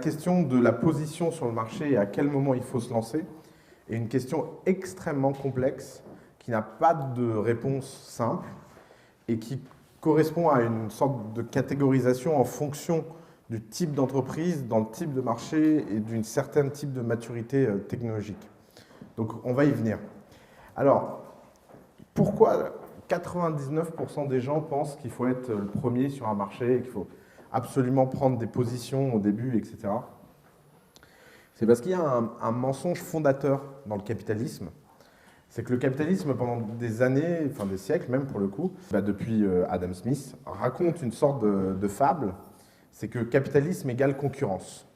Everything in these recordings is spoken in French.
question de la position sur le marché et à quel moment il faut se lancer est une question extrêmement complexe qui n'a pas de réponse simple et qui correspond à une sorte de catégorisation en fonction du type d'entreprise, dans le type de marché et d'une certaine type de maturité technologique. Donc on va y venir. Alors, pourquoi 99% des gens pensent qu'il faut être le premier sur un marché et qu'il faut absolument prendre des positions au début, etc. C'est parce qu'il y a un mensonge fondateur dans le capitalisme. C'est que le capitalisme, pendant des années, enfin des siècles même pour le coup, depuis Adam Smith, raconte une sorte de fable. C'est que capitalisme égale concurrence.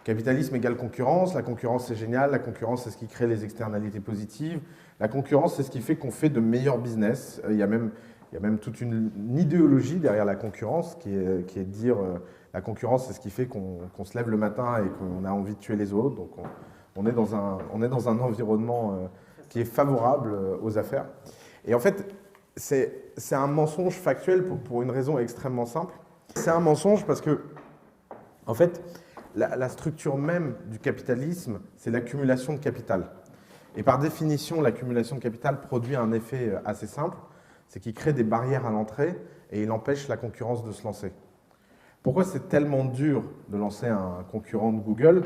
Capitalisme égale concurrence, la concurrence c'est génial, la concurrence c'est ce qui crée les externalités positives, la concurrence c'est ce qui fait qu'on fait de meilleurs business. Il y a même toute une idéologie derrière la concurrence qui est de dire la concurrence c'est ce qui fait qu'on se lève le matin et qu'on a envie de tuer les autres. Donc on est dans un environnement qui est favorable aux affaires. Et en fait, c'est un mensonge factuel pour une raison extrêmement simple. C'est un mensonge parce que, en fait, la structure même du capitalisme, c'est l'accumulation de capital. Et par définition, l'accumulation de capital produit un effet assez simple, c'est qu'il crée des barrières à l'entrée et il empêche la concurrence de se lancer. Pourquoi c'est tellement dur de lancer un concurrent de Google?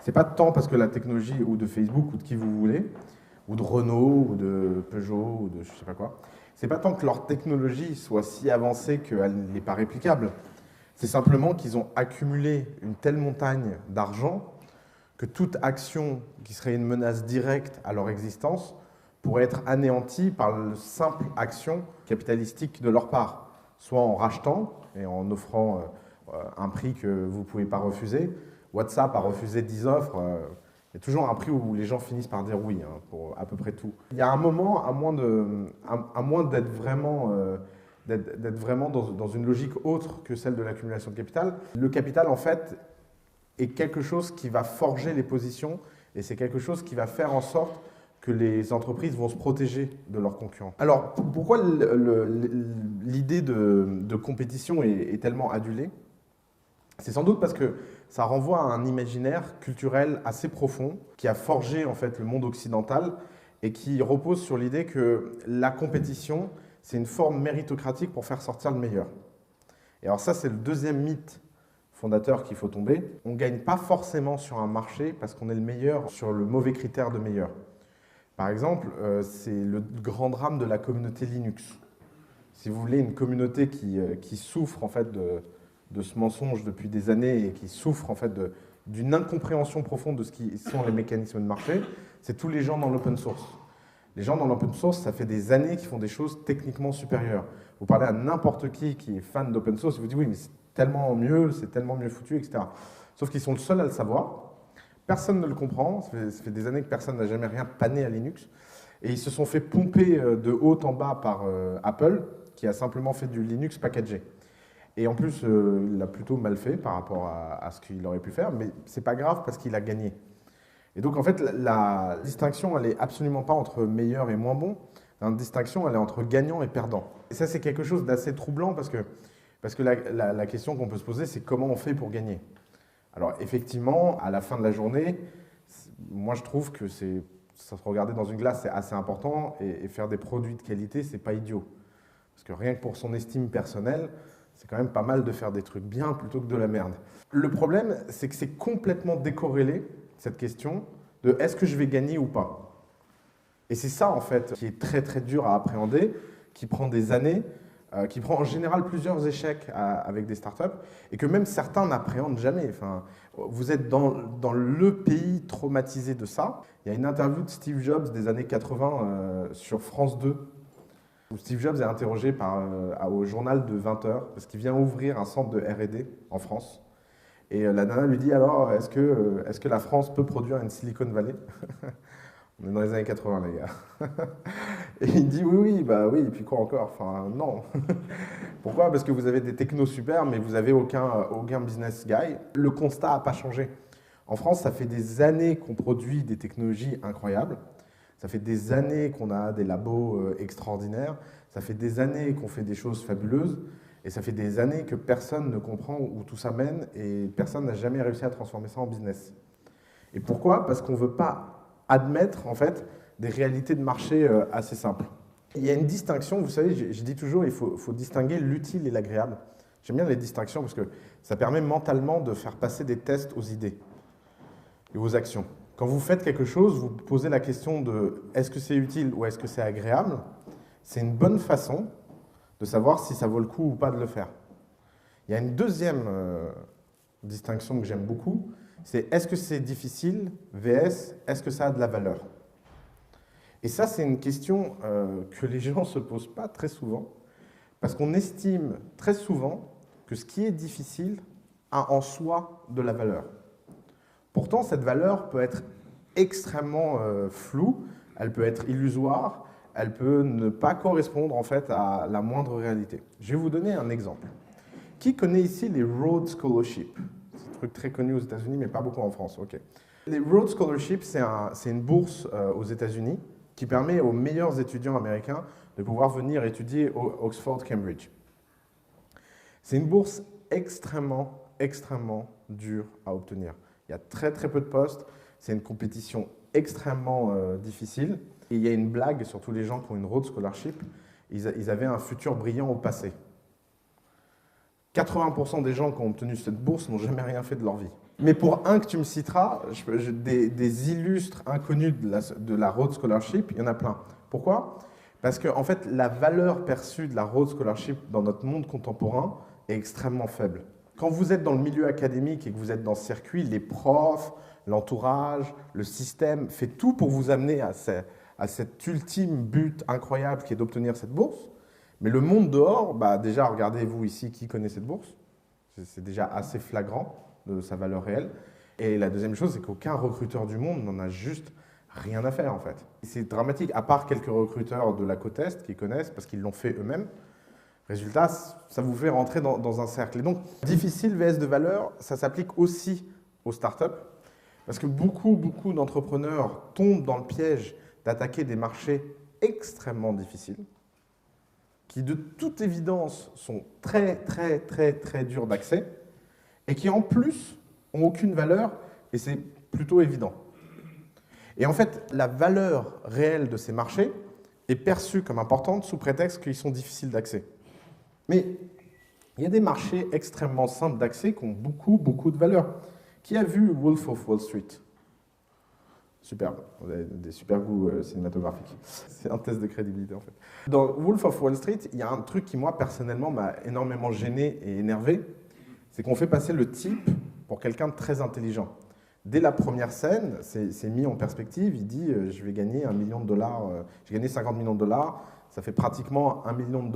C'est pas tant parce que la technologie, ou de Facebook, ou de qui vous voulez, ou de Renault, ou de Peugeot, ou de je sais pas quoi, c'est pas tant que leur technologie soit si avancée qu'elle n'est pas réplicable. C'est simplement qu'ils ont accumulé une telle montagne d'argent que toute action qui serait une menace directe à leur existence pourrait être anéantie par la simple action capitalistique de leur part, soit en rachetant et en offrant un prix que vous ne pouvez pas refuser. WhatsApp a refusé 10 offres. Il y a toujours un prix où les gens finissent par dire oui, hein, pour à peu près tout. Il y a un moment, à moins d'être vraiment, dans une logique autre que celle de l'accumulation de capital, le capital, en fait, est quelque chose qui va forger les positions et c'est quelque chose qui va faire en sorte que les entreprises vont se protéger de leurs concurrents. Alors, pourquoi l'idée de compétition est tellement adulée? C'est sans doute parce que ça renvoie à un imaginaire culturel assez profond qui a forgé en fait le monde occidental et qui repose sur l'idée que la compétition, c'est une forme méritocratique pour faire sortir le meilleur. Et alors ça, c'est le deuxième mythe fondateur qu'il faut tomber. On ne gagne pas forcément sur un marché parce qu'on est le meilleur sur le mauvais critère de meilleur. Par exemple, c'est le grand drame de la communauté Linux. Si vous voulez, une communauté qui souffre en fait de ce mensonge depuis des années et qui souffre en fait d'une incompréhension profonde de ce qui sont les mécanismes de marché, c'est tous les gens dans l'open source. Les gens dans l'open source, ça fait des années qu'ils font des choses techniquement supérieures. Vous parlez à n'importe qui est fan d'open source, il vous dit oui, mais c'est tellement mieux foutu, etc. Sauf qu'ils sont le seuls à le savoir. Personne ne le comprend, ça fait des années que personne n'a jamais rien pané à Linux. Et ils se sont fait pomper de haut en bas par Apple, qui a simplement fait du Linux packagé. Et en plus, il l'a plutôt mal fait par rapport à ce qu'il aurait pu faire, mais c'est pas grave parce qu'il a gagné. Et donc en fait, la distinction, elle est absolument pas entre meilleur et moins bon. La distinction, elle est entre gagnant et perdant. Et ça, c'est quelque chose d'assez troublant parce que la question qu'on peut se poser, c'est comment on fait pour gagner. Alors effectivement, à la fin de la journée, moi je trouve que ça se regarder dans une glace, c'est assez important, et faire des produits de qualité, c'est pas idiot. Parce que rien que pour son estime personnelle, c'est quand même pas mal de faire des trucs bien plutôt que de la merde. Le problème, c'est que c'est complètement décorrélé, cette question, de est-ce que je vais gagner ou pas. Et c'est ça, en fait, qui est très très dur à appréhender, qui prend des années, qui prend en général plusieurs échecs avec des startups, et que même certains n'appréhendent jamais. Enfin, vous êtes dans le pays traumatisé de ça. Il y a une interview de Steve Jobs des années 80 sur France 2, où Steve Jobs est interrogé au journal de 20 heures, parce qu'il vient ouvrir un centre de R&D en France. Et la nana lui dit alors, est-ce que la France peut produire une Silicon Valley? On est dans les années 80, les gars. Et il dit oui, oui, et puis quoi encore? Enfin, non. Pourquoi? Parce que vous avez des technos super, mais vous n'avez aucun business guy. Le constat n'a pas changé. En France, ça fait des années qu'on produit des technologies incroyables. Ça fait des années qu'on a des labos extraordinaires. Ça fait des années qu'on fait des choses fabuleuses. Et ça fait des années que personne ne comprend où tout ça mène et personne n'a jamais réussi à transformer ça en business. Et pourquoi? Parce qu'on ne veut pas admettre, en fait, des réalités de marché assez simples. Il y a une distinction, vous savez, je dis toujours, il faut distinguer l'utile et l'agréable. J'aime bien les distinctions parce que ça permet mentalement de faire passer des tests aux idées et aux actions. Quand vous faites quelque chose, vous posez la question de est-ce que c'est utile ou est-ce que c'est agréable? C'est une bonne façon de savoir si ça vaut le coup ou pas de le faire. Il y a une deuxième distinction que j'aime beaucoup, c'est est-ce que c'est difficile vs est-ce que ça a de la valeur? Et ça, c'est une question que les gens ne se posent pas très souvent, parce qu'on estime très souvent que ce qui est difficile a en soi de la valeur. Pourtant, cette valeur peut être extrêmement floue, elle peut être illusoire, elle peut ne pas correspondre en fait à la moindre réalité. Je vais vous donner un exemple. Qui connaît ici les Rhodes Scholarships? C'est un truc très connu aux États-Unis, mais pas beaucoup en France. Okay. Les Rhodes Scholarships, c'est une bourse aux États-Unis qui permet aux meilleurs étudiants américains de pouvoir venir étudier au Oxford Cambridge. C'est une bourse extrêmement dure à obtenir. Il y a très peu de postes, c'est une compétition extrêmement difficile. Et il y a une blague sur tous les gens qui ont une Rhodes Scholarship, ils avaient un futur brillant au passé. 80% des gens qui ont obtenu cette bourse n'ont jamais rien fait de leur vie. Mais pour un que tu me citeras, des illustres inconnus de la Rhodes Scholarship, il y en a plein. Pourquoi? Parce que en fait, la valeur perçue de la Rhodes Scholarship dans notre monde contemporain est extrêmement faible. Quand vous êtes dans le milieu académique et que vous êtes dans ce circuit, les profs, l'entourage, le système fait tout pour vous amener à cet ultime but incroyable qui est d'obtenir cette bourse. Mais le monde dehors, bah déjà, regardez-vous ici qui connaît cette bourse. C'est déjà assez flagrant de sa valeur réelle. Et la deuxième chose, c'est qu'aucun recruteur du monde n'en a juste rien à faire en fait. C'est dramatique, à part quelques recruteurs de la côte Est qui connaissent parce qu'ils l'ont fait eux-mêmes. Résultat, ça vous fait rentrer dans un cercle. Et donc, difficile vs de valeur, ça s'applique aussi aux startups. Parce que beaucoup d'entrepreneurs tombent dans le piège d'attaquer des marchés extrêmement difficiles, qui de toute évidence sont très durs d'accès, et qui en plus n'ont aucune valeur, et c'est plutôt évident. Et en fait, la valeur réelle de ces marchés est perçue comme importante sous prétexte qu'ils sont difficiles d'accès. Mais il y a des marchés extrêmement simples d'accès qui ont beaucoup de valeur. Qui a vu Wolf of Wall Street? Superbe, vous avez des super goûts cinématographiques. C'est un test de crédibilité en fait. Dans Wolf of Wall Street, il y a un truc qui moi personnellement m'a énormément gêné et énervé, c'est qu'on fait passer le type pour quelqu'un de très intelligent. Dès la première scène, c'est mis en perspective, il dit je vais gagner $1 million, j'ai gagné 50 millions de dollars, ça fait pratiquement $1 million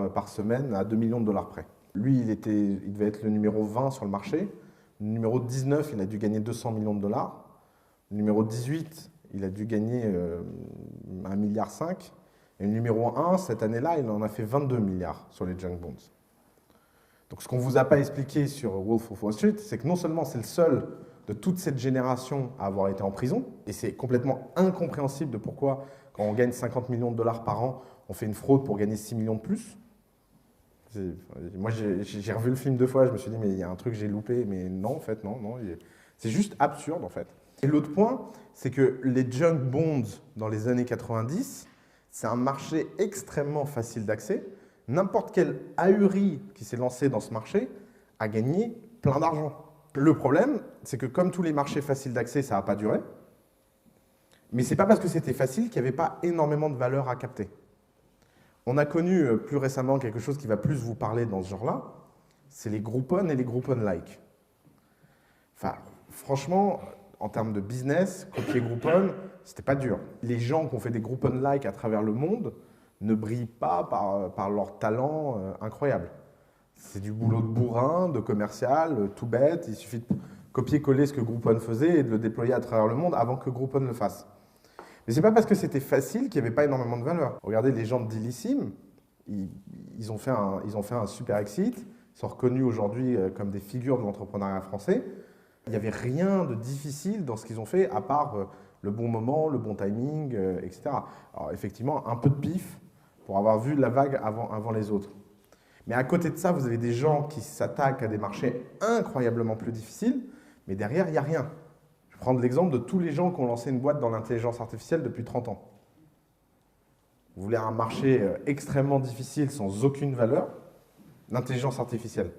par semaine à $2 millions près. Lui, il devait être le numéro 20 sur le marché, le numéro 19, il a dû gagner 200 millions de dollars. Le numéro 18, il a dû gagner 1,5 milliard. Et le numéro 1, cette année-là, il en a fait 22 milliards sur les junk bonds. Donc ce qu'on ne vous a pas expliqué sur Wolf of Wall Street, c'est que non seulement c'est le seul de toute cette génération à avoir été en prison, et c'est complètement incompréhensible de pourquoi, quand on gagne 50 millions de dollars par an, on fait une fraude pour gagner 6 millions de plus. Moi, j'ai revu le film 2 fois, je me suis dit, mais il y a un truc que j'ai loupé, mais non, en fait, non. C'est juste absurde, en fait. Et l'autre point, c'est que les junk bonds dans les années 90, c'est un marché extrêmement facile d'accès. N'importe quel ahuri qui s'est lancé dans ce marché a gagné plein d'argent. Le problème, c'est que comme tous les marchés faciles d'accès, ça n'a pas duré. Mais ce n'est pas parce que c'était facile qu'il n'y avait pas énormément de valeur à capter. On a connu plus récemment quelque chose qui va plus vous parler dans ce genre-là, c'est les Groupon et les Groupon-like. Enfin, franchement, en termes de business, copier Groupon, c'était pas dur. Les gens qui ont fait des Groupon-like à travers le monde ne brillent pas par leur talent incroyable. C'est du boulot de bourrin, de commercial, tout bête. Il suffit de copier-coller ce que Groupon faisait et de le déployer à travers le monde avant que Groupon le fasse. Mais c'est pas parce que c'était facile qu'il n'y avait pas énormément de valeur. Regardez les gens de Delissim, ils ont fait un super exit, ils sont reconnus aujourd'hui comme des figures de l'entrepreneuriat français. Il n'y avait rien de difficile dans ce qu'ils ont fait, à part le bon moment, le bon timing, etc. Alors effectivement, un peu de pif pour avoir vu la vague avant les autres. Mais à côté de ça, vous avez des gens qui s'attaquent à des marchés incroyablement plus difficiles, mais derrière, il n'y a rien. Je vais prendre l'exemple de tous les gens qui ont lancé une boîte dans l'intelligence artificielle depuis 30 ans. Vous voulez un marché extrêmement difficile, sans aucune valeur, l'intelligence artificielle.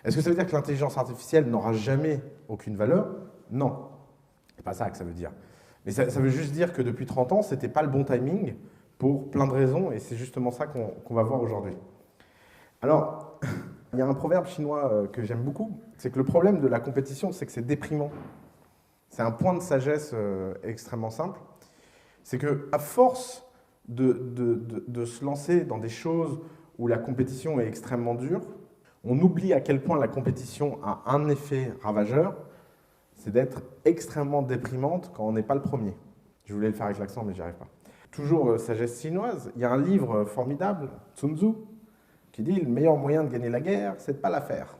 Est-ce que ça veut dire que l'intelligence artificielle n'aura jamais aucune valeur? Non. C'est pas ça que ça veut dire. Mais ça veut juste dire que depuis 30 ans, ce n'était pas le bon timing pour plein de raisons, et c'est justement ça qu'on va voir aujourd'hui. Alors, il y a un proverbe chinois que j'aime beaucoup, c'est que le problème de la compétition, c'est que c'est déprimant. C'est un point de sagesse extrêmement simple. C'est qu'à force de se lancer dans des choses où la compétition est extrêmement dure, on oublie à quel point la compétition a un effet ravageur, c'est d'être extrêmement déprimante quand on n'est pas le premier. Je voulais le faire avec l'accent, mais j'y arrive pas. Toujours sagesse chinoise, il y a un livre formidable, Sun Tzu, qui dit « Le meilleur moyen de gagner la guerre, c'est de ne pas la faire ».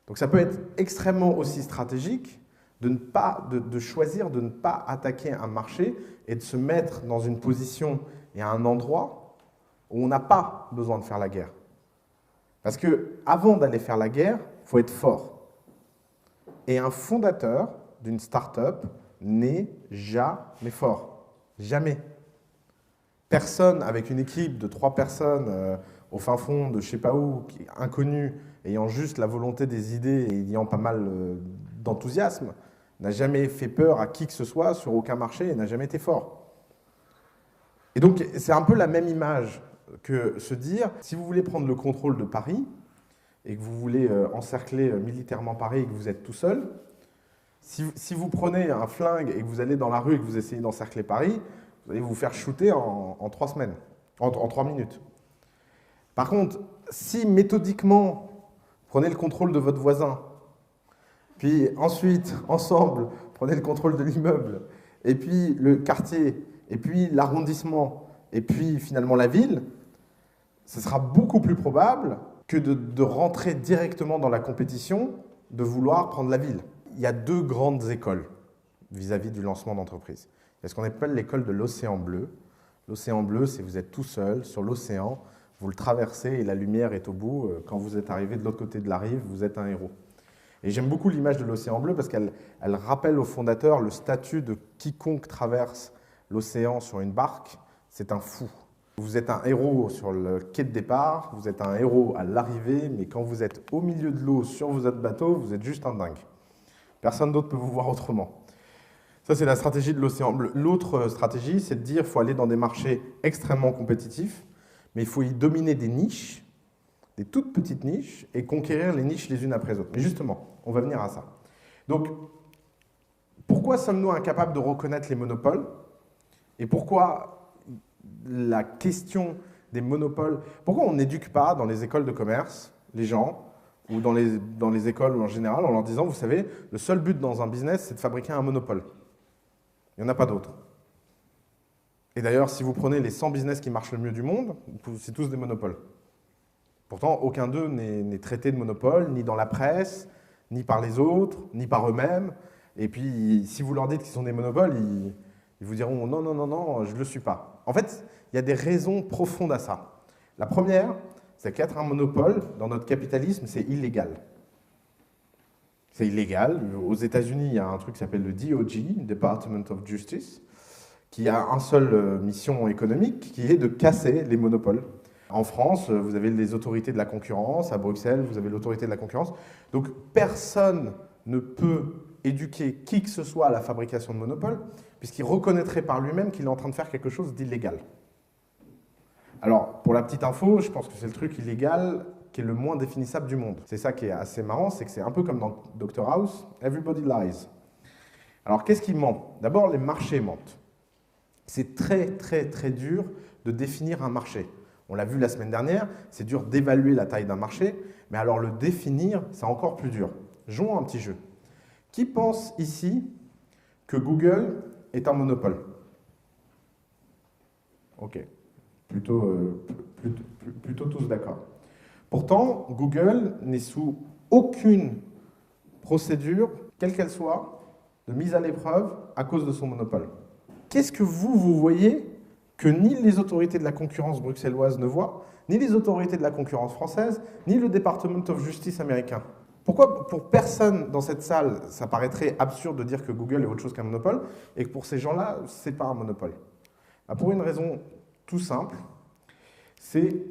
Donc ça peut être extrêmement aussi stratégique de choisir de ne pas attaquer un marché et de se mettre dans une position et à un endroit où on n'a pas besoin de faire la guerre. Parce qu'avant d'aller faire la guerre, il faut être fort. Et un fondateur d'une start-up n'est jamais fort. Jamais. Personne avec une équipe de 3 personnes au fin fond de je ne sais pas où, inconnus, ayant juste la volonté des idées et ayant pas mal d'enthousiasme, n'a jamais fait peur à qui que ce soit sur aucun marché et n'a jamais été fort. Et donc, c'est un peu la même image que se dire, si vous voulez prendre le contrôle de Paris et que vous voulez encercler militairement Paris et que vous êtes tout seul, si vous prenez un flingue et que vous allez dans la rue et que vous essayez d'encercler Paris, vous allez vous faire shooter en 3 semaines, en 3 minutes. Par contre, si méthodiquement, prenez le contrôle de votre voisin, puis ensuite, ensemble, prenez le contrôle de l'immeuble, et puis le quartier, et puis l'arrondissement, et puis finalement la ville, ce sera beaucoup plus probable que de rentrer directement dans la compétition, de vouloir prendre la ville. Il y a 2 grandes écoles vis-à-vis du lancement d'entreprise. Il y a ce qu'on appelle l'école de l'océan bleu. L'océan bleu, c'est vous êtes tout seul sur l'océan, vous le traversez et la lumière est au bout. Quand vous êtes arrivé de l'autre côté de la rive, vous êtes un héros. Et j'aime beaucoup l'image de l'océan bleu parce qu'elle rappelle au fondateur le statut de quiconque traverse l'océan sur une barque, c'est un fou. Vous êtes un héros sur le quai de départ, vous êtes un héros à l'arrivée, mais quand vous êtes au milieu de l'eau sur votre bateau, vous êtes juste un dingue. Personne d'autre peut vous voir autrement. Ça, c'est la stratégie de l'océan bleu. L'autre stratégie, c'est de dire qu'il faut aller dans des marchés extrêmement compétitifs, mais il faut y dominer des niches, des toutes petites niches, et conquérir les niches les unes après les autres. Mais justement, on va venir à ça. Donc, pourquoi sommes-nous incapables de reconnaître les monopoles? Et pourquoi la question des monopoles... Pourquoi on n'éduque pas dans les écoles de commerce les gens, ou dans les écoles en général, en leur disant, vous savez, le seul but dans un business, c'est de fabriquer un monopole. Il n'y en a pas d'autre. Et d'ailleurs, si vous prenez les 100 business qui marchent le mieux du monde, c'est tous des monopoles. Pourtant, aucun d'eux n'est traité de monopole, ni dans la presse, ni par les autres, ni par eux-mêmes. Et puis, si vous leur dites qu'ils sont des monopoles, ils vous diront « non, non, non, non, je ne le suis pas ». En fait, il y a des raisons profondes à ça. La première, c'est qu'être un monopole, dans notre capitalisme, c'est illégal. C'est illégal. Aux États-Unis, il y a un truc qui s'appelle le DOJ, Department of Justice, qui a une seule mission économique, qui est de casser les monopoles. En France, vous avez les autorités de la concurrence. À Bruxelles, vous avez l'autorité de la concurrence. Donc, personne ne peut éduquer qui que ce soit à la fabrication de monopoles, puisqu'il reconnaîtrait par lui-même qu'il est en train de faire quelque chose d'illégal. Alors, pour la petite info, je pense que c'est le truc illégal qui est le moins définissable du monde. C'est ça qui est assez marrant, c'est que c'est un peu comme dans Dr House, everybody lies. Alors, qu'est-ce qui ment? D'abord, les marchés mentent. C'est très, très, très dur de définir un marché. On l'a vu la semaine dernière, c'est dur d'évaluer la taille d'un marché, mais alors le définir, c'est encore plus dur. Jouons un petit jeu. Qui pense ici que Google est un monopole? Ok, plutôt tous d'accord. Pourtant, Google n'est sous aucune procédure, quelle qu'elle soit, de mise à l'épreuve à cause de son monopole. Qu'est-ce que vous voyez que ni les autorités de la concurrence bruxelloises ne voient, ni les autorités de la concurrence française, ni le Department of Justice américain. Pourquoi, pour personne dans cette salle, ça paraîtrait absurde de dire que Google est autre chose qu'un monopole, et que pour ces gens-là, ce n'est pas un monopole? Pour une raison tout simple, c'est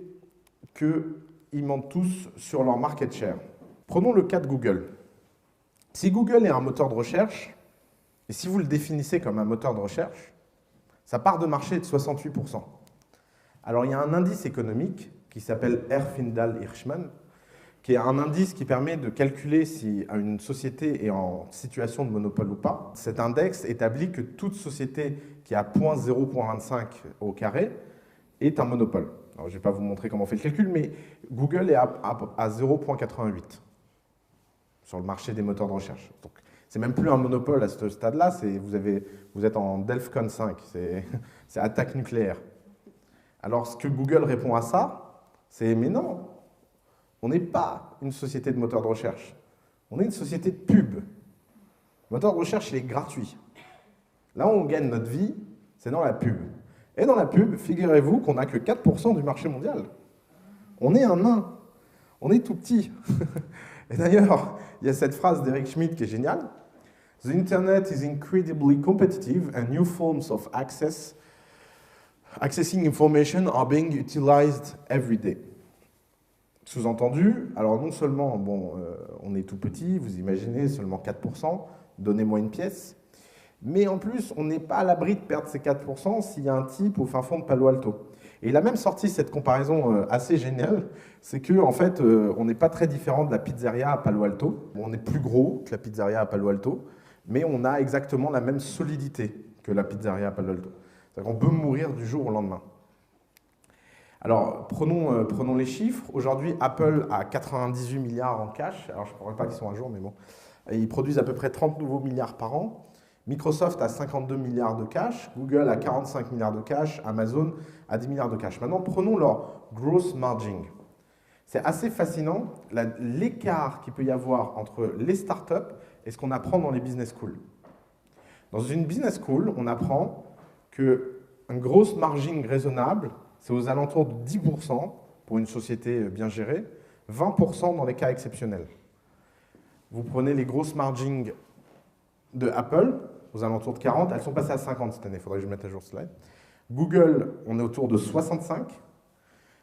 qu'ils mentent tous sur leur market share. Prenons le cas de Google. Si Google est un moteur de recherche, et si vous le définissez comme un moteur de recherche, sa part de marché est de 68%. Alors il y a un indice économique qui s'appelle Herfindahl-Hirschman, qui est un indice qui permet de calculer si une société est en situation de monopole ou pas. Cet index établit que toute société qui a 0,25 au carré est un monopole. Alors, je ne vais pas vous montrer comment on fait le calcul, mais Google est à 0,88 sur le marché des moteurs de recherche. Donc, c'est même plus un monopole à ce stade-là, vous êtes en DELFCON 5, c'est attaque nucléaire. Alors, ce que Google répond à ça, c'est « mais non, on n'est pas une société de moteur de recherche, on est une société de pub. Le moteur de recherche, il est gratuit. Là où on gagne notre vie, c'est dans la pub. Et dans la pub, figurez-vous qu'on n'a que 4% du marché mondial. On est un nain, on est tout petit. » Et d'ailleurs, il y a cette phrase d'Eric Schmidt qui est géniale. « The Internet is incredibly competitive and new forms of accessing information are being utilized every day. » Sous-entendu, alors non seulement, on est tout petit, vous imaginez, seulement 4%, donnez-moi une pièce, mais en plus, on n'est pas à l'abri de perdre ces 4% s'il y a un type au fin fond de Palo Alto. Et il a même sorti cette comparaison assez géniale, c'est qu'en fait, on n'est pas très différent de la pizzeria à Palo Alto. On est plus gros que la pizzeria à Palo Alto, mais on a exactement la même solidité que la pizzeria à Palo Alto. C'est-à-dire qu'on peut mourir du jour au lendemain. Alors, prenons les chiffres. Aujourd'hui, Apple a 98 milliards en cash. Alors, je ne crois pas qu'ils sont à jour, mais bon. Ils produisent à peu près 30 nouveaux milliards par an. Microsoft a 52 milliards de cash. Google a 45 milliards de cash. Amazon a 10 milliards de cash. Maintenant, prenons leur gross margin. C'est assez fascinant, l'écart qu'il peut y avoir entre les startups et ce qu'on apprend dans les business schools. Dans une business school, on apprend qu'un gross margin raisonnable, c'est aux alentours de 10% pour une société bien gérée, 20% dans les cas exceptionnels. Vous prenez les grosses margins de Apple, aux alentours de 40, elles sont passées à 50 cette année, il faudrait que je mette à jour ce slide. Google, on est autour de 65,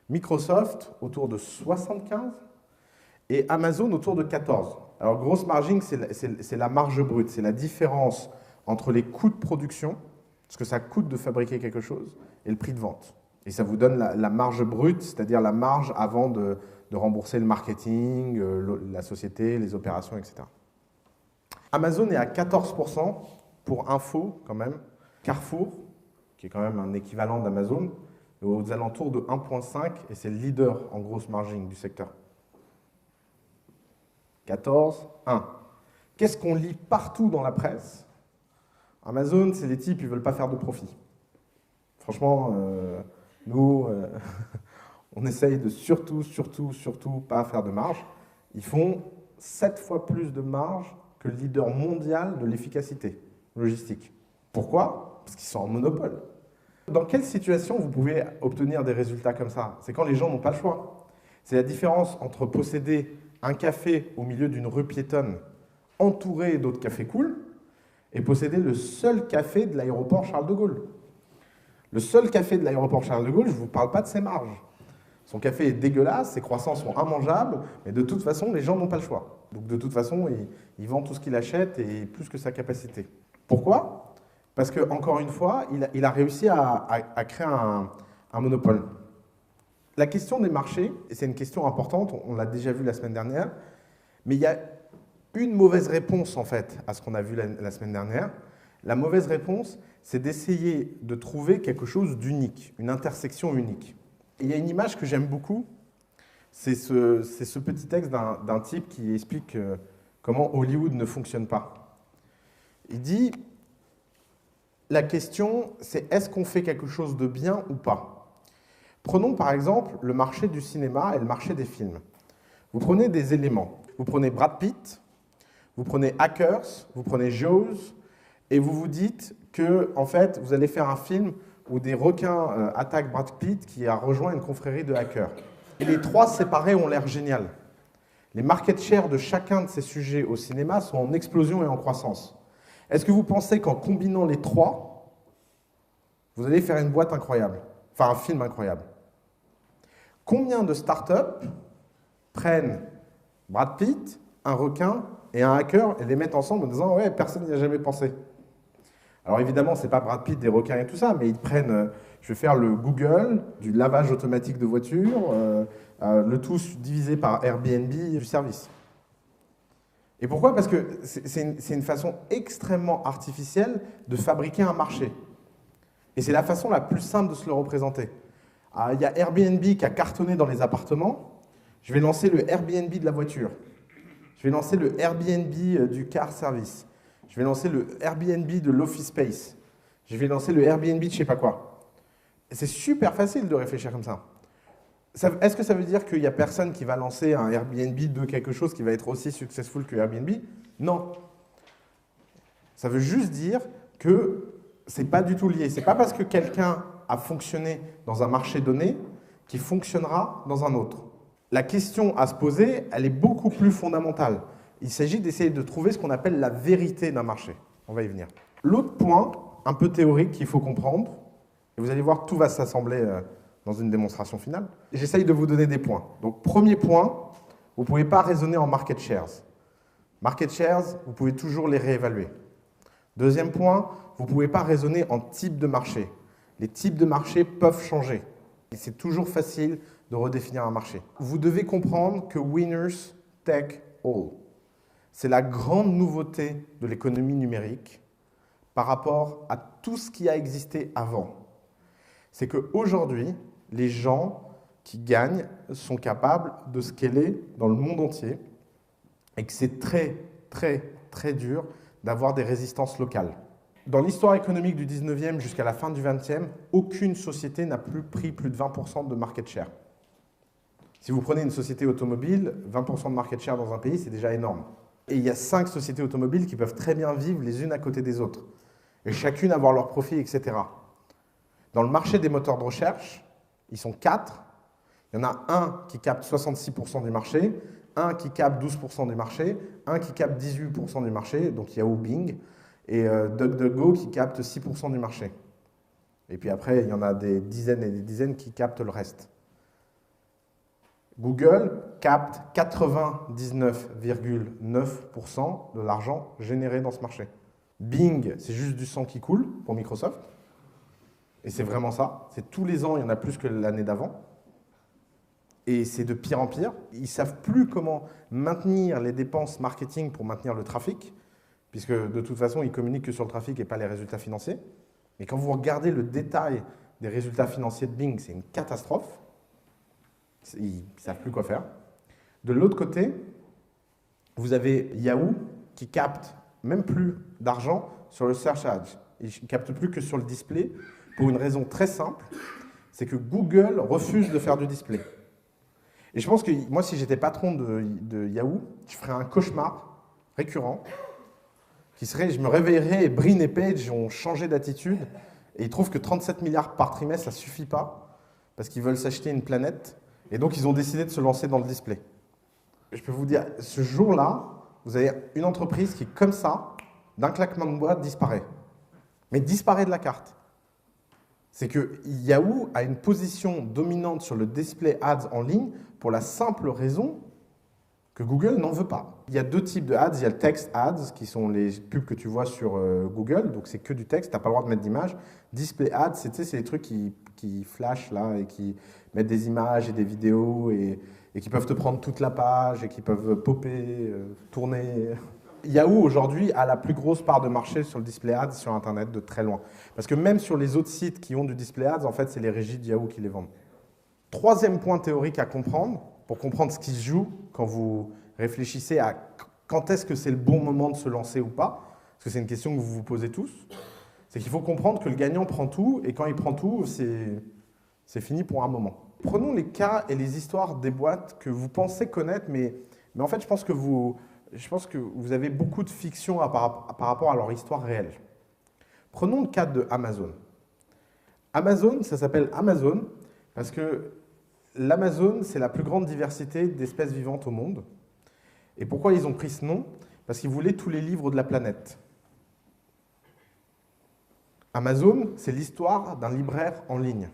Microsoft autour de 75 et Amazon autour de 14. Alors grosse margin, c'est la marge brute, c'est la différence entre les coûts de production, ce que ça coûte de fabriquer quelque chose, et le prix de vente. Et ça vous donne la marge brute, c'est-à-dire la marge avant de rembourser le marketing, la société, les opérations, etc. Amazon est à 14%, pour info quand même. Carrefour, qui est quand même un équivalent d'Amazon, est aux alentours de 1,5 et c'est le leader en grosse margin du secteur. 14, 1. Qu'est-ce qu'on lit partout dans la presse? Amazon, c'est les types, ils ne veulent pas faire de profit. Franchement, nous, on essaye de surtout pas faire de marge. Ils font 7 fois plus de marge que le leader mondial de l'efficacité logistique. Pourquoi? Parce qu'ils sont en monopole. Dans quelle situation vous pouvez obtenir des résultats comme ça? C'est quand les gens n'ont pas le choix. C'est la différence entre posséder un café au milieu d'une rue piétonne entouré d'autres cafés cool et posséder le seul café de l'aéroport Charles de Gaulle. Le seul café de l'aéroport Charles de Gaulle, je ne vous parle pas de ses marges. Son café est dégueulasse, ses croissants sont immangeables, mais de toute façon, les gens n'ont pas le choix. Donc de toute façon, il vend tout ce qu'il achète et plus que sa capacité. Pourquoi? Parce que, encore une fois, il a réussi à créer un monopole. La question des marchés, et c'est une question importante, on l'a déjà vu la semaine dernière, mais il y a une mauvaise réponse, en fait, à ce qu'on a vu la semaine dernière. La mauvaise réponse, c'est d'essayer de trouver quelque chose d'unique, une intersection unique. Et il y a une image que j'aime beaucoup, c'est ce petit texte d'un type qui explique comment Hollywood ne fonctionne pas. Il dit, la question, c'est est-ce qu'on fait quelque chose de bien ou pas? Prenons par exemple le marché du cinéma et le marché des films. Vous prenez des éléments. Vous prenez Brad Pitt, vous prenez Hackers, vous prenez Jaws, et vous vous dites que, en fait, vous allez faire un film où des requins attaquent Brad Pitt qui a rejoint une confrérie de hackers. Et les trois séparés ont l'air génial. Les market shares de chacun de ces sujets au cinéma sont en explosion et en croissance. Est-ce que vous pensez qu'en combinant les trois, vous allez faire une boîte incroyable? Enfin, un film incroyable. Combien de startups prennent Brad Pitt, un requin et un hacker et les mettent ensemble en disant « ouais, personne n'y a jamais pensé ». Alors évidemment, ce n'est pas Brad Pitt, des requins et tout ça, mais ils prennent, je vais faire le Google, du lavage automatique de voitures, le tout divisé par Airbnb du service. Et pourquoi? Parce que c'est une façon extrêmement artificielle de fabriquer un marché. Et c'est la façon la plus simple de se le représenter. Il y a Airbnb qui a cartonné dans les appartements. Je vais lancer le Airbnb de la voiture. Je vais lancer le Airbnb du car service. Je vais lancer le Airbnb de l'office space. Je vais lancer le Airbnb de je sais pas quoi. C'est super facile de réfléchir comme ça. Est-ce que ça veut dire qu'il n'y a personne qui va lancer un Airbnb de quelque chose qui va être aussi successful que Airbnb? Non. Ça veut juste dire que c'est pas du tout lié. C'est pas parce que quelqu'un a fonctionné dans un marché donné qu'il fonctionnera dans un autre. La question à se poser, elle est beaucoup plus fondamentale. Il s'agit d'essayer de trouver ce qu'on appelle la vérité d'un marché. On va y venir. L'autre point, un peu théorique qu'il faut comprendre, et vous allez voir, tout va s'assembler dans une démonstration finale. J'essaye de vous donner des points. Donc, premier point, vous ne pouvez pas raisonner en market shares. Market shares, vous pouvez toujours les réévaluer. Deuxième point, vous ne pouvez pas raisonner en type de marché. Les types de marché peuvent changer. Et c'est toujours facile de redéfinir un marché. Vous devez comprendre que winners take all. C'est la grande nouveauté de l'économie numérique par rapport à tout ce qui a existé avant. C'est qu'aujourd'hui, les gens qui gagnent sont capables de scaler dans le monde entier et que c'est très, très, très dur d'avoir des résistances locales. Dans l'histoire économique du 19e jusqu'à la fin du 20e, aucune société n'a pris plus de 20% de market share. Si vous prenez une société automobile, 20% de market share dans un pays, c'est déjà énorme. Et il y a 5 sociétés automobiles qui peuvent très bien vivre les unes à côté des autres. Et chacune avoir leur profit, etc. Dans le marché des moteurs de recherche, ils sont 4. Il y en a un qui capte 66% du marché, un qui capte 12% du marché, un qui capte 18% du marché, donc Yahoo, Bing, et DuckDuckGo qui capte 6% du marché. Et puis après, il y en a des dizaines et des dizaines qui captent le reste. Google capte 99,9% de l'argent généré dans ce marché. Bing, c'est juste du sang qui coule pour Microsoft. Et c'est vraiment ça. C'est tous les ans, il y en a plus que l'année d'avant. Et c'est de pire en pire. Ils ne savent plus comment maintenir les dépenses marketing pour maintenir le trafic, puisque de toute façon, ils communiquent que sur le trafic et pas les résultats financiers. Et quand vous regardez le détail des résultats financiers de Bing, c'est une catastrophe. Ils ne savent plus quoi faire. De l'autre côté, vous avez Yahoo qui capte même plus d'argent sur le search ads. Il ne capte plus que sur le display pour une raison très simple, c'est que Google refuse de faire du display. Et je pense que moi, si j'étais patron de Yahoo, je ferais un cauchemar récurrent qui serait, je me réveillerais et Brin et Page ont changé d'attitude et ils trouvent que 37 milliards par trimestre, ça ne suffit pas parce qu'ils veulent s'acheter une planète. Et donc, ils ont décidé de se lancer dans le display. Je peux vous dire, ce jour-là, vous avez une entreprise qui, comme ça, d'un claquement de doigts, disparaît. Mais disparaît de la carte. C'est que Yahoo a une position dominante sur le display ads en ligne pour la simple raison que Google n'en veut pas. Il y a deux types de ads. Il y a le text ads, qui sont les pubs que tu vois sur Google. Donc, c'est que du texte, tu n'as pas le droit de mettre d'image. Display ads, c'est les trucs qui flashent là et qui mettent des images et des vidéos et qui peuvent te prendre toute la page et qui peuvent popper, tourner. Yahoo aujourd'hui a la plus grosse part de marché sur le display ads sur Internet de très loin. Parce que même sur les autres sites qui ont du display ads, en fait, c'est les régies de Yahoo qui les vendent. Troisième point théorique à comprendre, pour comprendre ce qui se joue quand vous réfléchissez à quand est-ce que c'est le bon moment de se lancer ou pas, parce que c'est une question que vous vous posez tous, c'est qu'il faut comprendre que le gagnant prend tout, et quand il prend tout, c'est fini pour un moment. Prenons les cas et les histoires des boîtes que vous pensez connaître, mais en fait, je pense que vous avez beaucoup de fiction par rapport à leur histoire réelle. Prenons le cas de Amazon. Amazon, ça s'appelle Amazon parce que l'Amazon, c'est la plus grande diversité d'espèces vivantes au monde. Et pourquoi ils ont pris ce nom? Parce qu'ils voulaient tous les livres de la planète. Amazon, c'est l'histoire d'un libraire en ligne.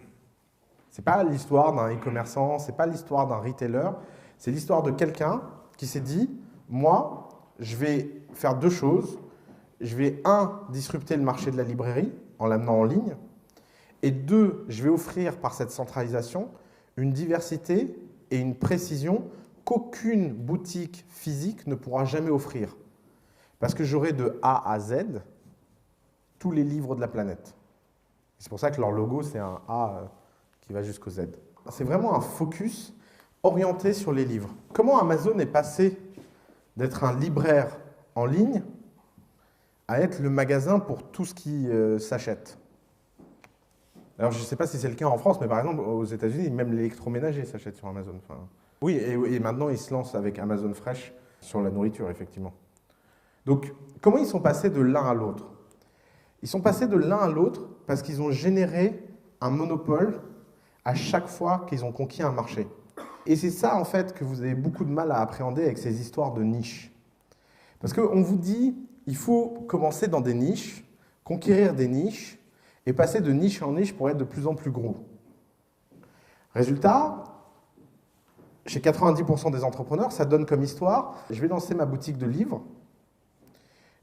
Ce n'est pas l'histoire d'un e-commerçant, ce n'est pas l'histoire d'un retailer, c'est l'histoire de quelqu'un qui s'est dit, moi, je vais faire deux choses. Je vais, un, disrupter le marché de la librairie en l'amenant en ligne, et deux, je vais offrir par cette centralisation une diversité et une précision qu'aucune boutique physique ne pourra jamais offrir. Parce que j'aurai de A à Z tous les livres de la planète. C'est pour ça que leur logo, c'est un A qui va jusqu'au Z. C'est vraiment un focus orienté sur les livres. Comment Amazon est passé d'être un libraire en ligne à être le magasin pour tout ce qui s'achète? Alors, je ne sais pas si c'est le cas en France, mais par exemple, aux États-Unis, même l'électroménager s'achète sur Amazon. Enfin, oui, et maintenant, ils se lancent avec Amazon Fresh sur la nourriture, effectivement. Donc, comment ils sont passés de l'un à l'autre? Ils sont passés de l'un à l'autre parce qu'ils ont généré un monopole à chaque fois qu'ils ont conquis un marché. Et c'est ça, en fait, que vous avez beaucoup de mal à appréhender avec ces histoires de niches. Parce qu'on vous dit, il faut commencer dans des niches, conquérir des niches, et passer de niche en niche pour être de plus en plus gros. Résultat, chez 90% des entrepreneurs, ça donne comme histoire, je vais lancer ma boutique de livres,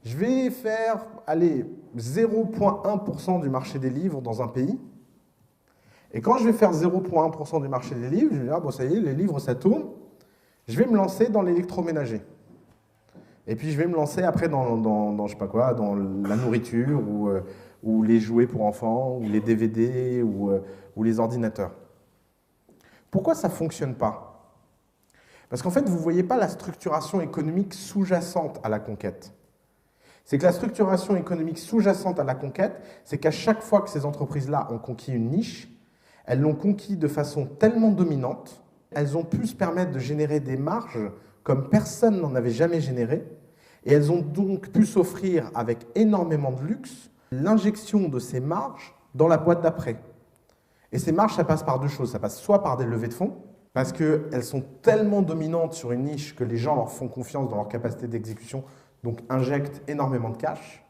je vais faire, allez, 0,1% du marché des livres dans un pays, et quand je vais faire 0,1% du marché des livres, je vais dire, ah, bon, ça y est, les livres, ça tourne, je vais me lancer dans l'électroménager. Et puis je vais me lancer après dans je sais pas quoi, dans la nourriture, ou les jouets pour enfants, ou les DVD, ou les ordinateurs. Pourquoi ça ne fonctionne pas? Parce qu'en fait, vous ne voyez pas la structuration économique sous-jacente à la conquête. C'est que la structuration économique sous-jacente à la conquête, c'est qu'à chaque fois que ces entreprises-là ont conquis une niche, elles l'ont conquis de façon tellement dominante, elles ont pu se permettre de générer des marges comme personne n'en avait jamais généré, et elles ont donc pu s'offrir avec énormément de luxe l'injection de ces marges dans la boîte d'après. Et ces marges, ça passe par deux choses. Ça passe soit par des levées de fonds, parce qu'elles sont tellement dominantes sur une niche que les gens leur font confiance dans leur capacité d'exécution, donc injectent énormément de cash,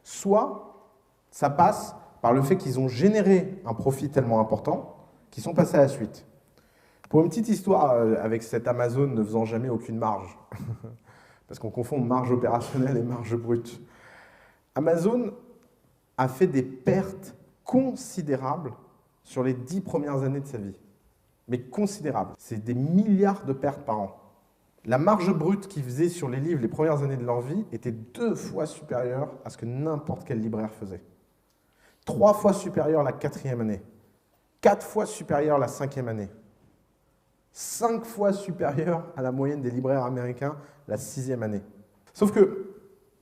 soit ça passe par le fait qu'ils ont généré un profit tellement important qu'ils sont passés à la suite. Pour une petite histoire avec cette Amazon ne faisant jamais aucune marge, parce qu'on confond marge opérationnelle et marge brute, Amazon a fait des pertes considérables sur les 10 premières années de sa vie. Mais considérables. C'est des milliards de pertes par an. La marge brute qu'ils faisaient sur les livres les premières années de leur vie était 2 fois supérieure à ce que n'importe quel libraire faisait. 3 fois supérieure la 4e année. 4 fois supérieure la 5e année. 5 fois supérieure à la moyenne des libraires américains la 6e année. Sauf que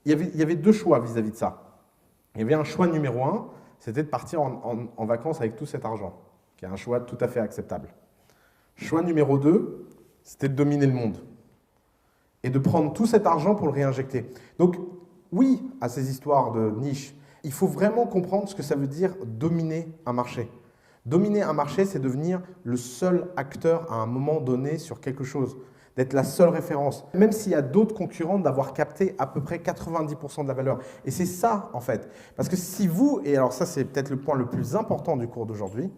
il y avait deux choix vis-à-vis de ça. Il y avait un choix numéro 1, c'était de partir en vacances avec tout cet argent, qui est un choix tout à fait acceptable. Choix numéro 2, c'était de dominer le monde et de prendre tout cet argent pour le réinjecter. Donc, oui, à ces histoires de niche, il faut vraiment comprendre ce que ça veut dire dominer un marché. Dominer un marché, c'est devenir le seul acteur à un moment donné sur quelque chose, d'être la seule référence. Même s'il y a d'autres concurrents, d'avoir capté à peu près 90% de la valeur. Et c'est ça, en fait. Parce que si vous, et alors ça c'est peut-être le point le plus important du cours d'aujourd'hui,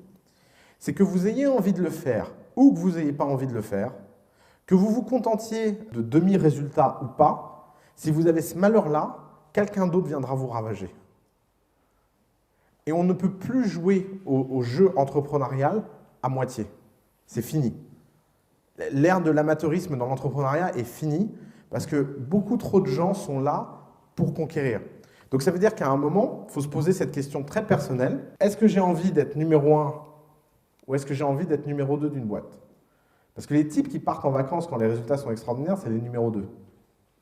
c'est que vous ayez envie de le faire ou que vous n'ayez pas envie de le faire, que vous vous contentiez de demi-résultats ou pas, si vous avez ce malheur-là, quelqu'un d'autre viendra vous ravager. Et on ne peut plus jouer au jeu entrepreneurial à moitié. C'est fini. L'ère de l'amateurisme dans l'entrepreneuriat est finie parce que beaucoup trop de gens sont là pour conquérir. Donc ça veut dire qu'à un moment, il faut se poser cette question très personnelle. Est-ce que j'ai envie d'être numéro 1 ou est-ce que j'ai envie d'être numéro 2 d'une boîte? Parce que les types qui partent en vacances quand les résultats sont extraordinaires, c'est les numéros 2.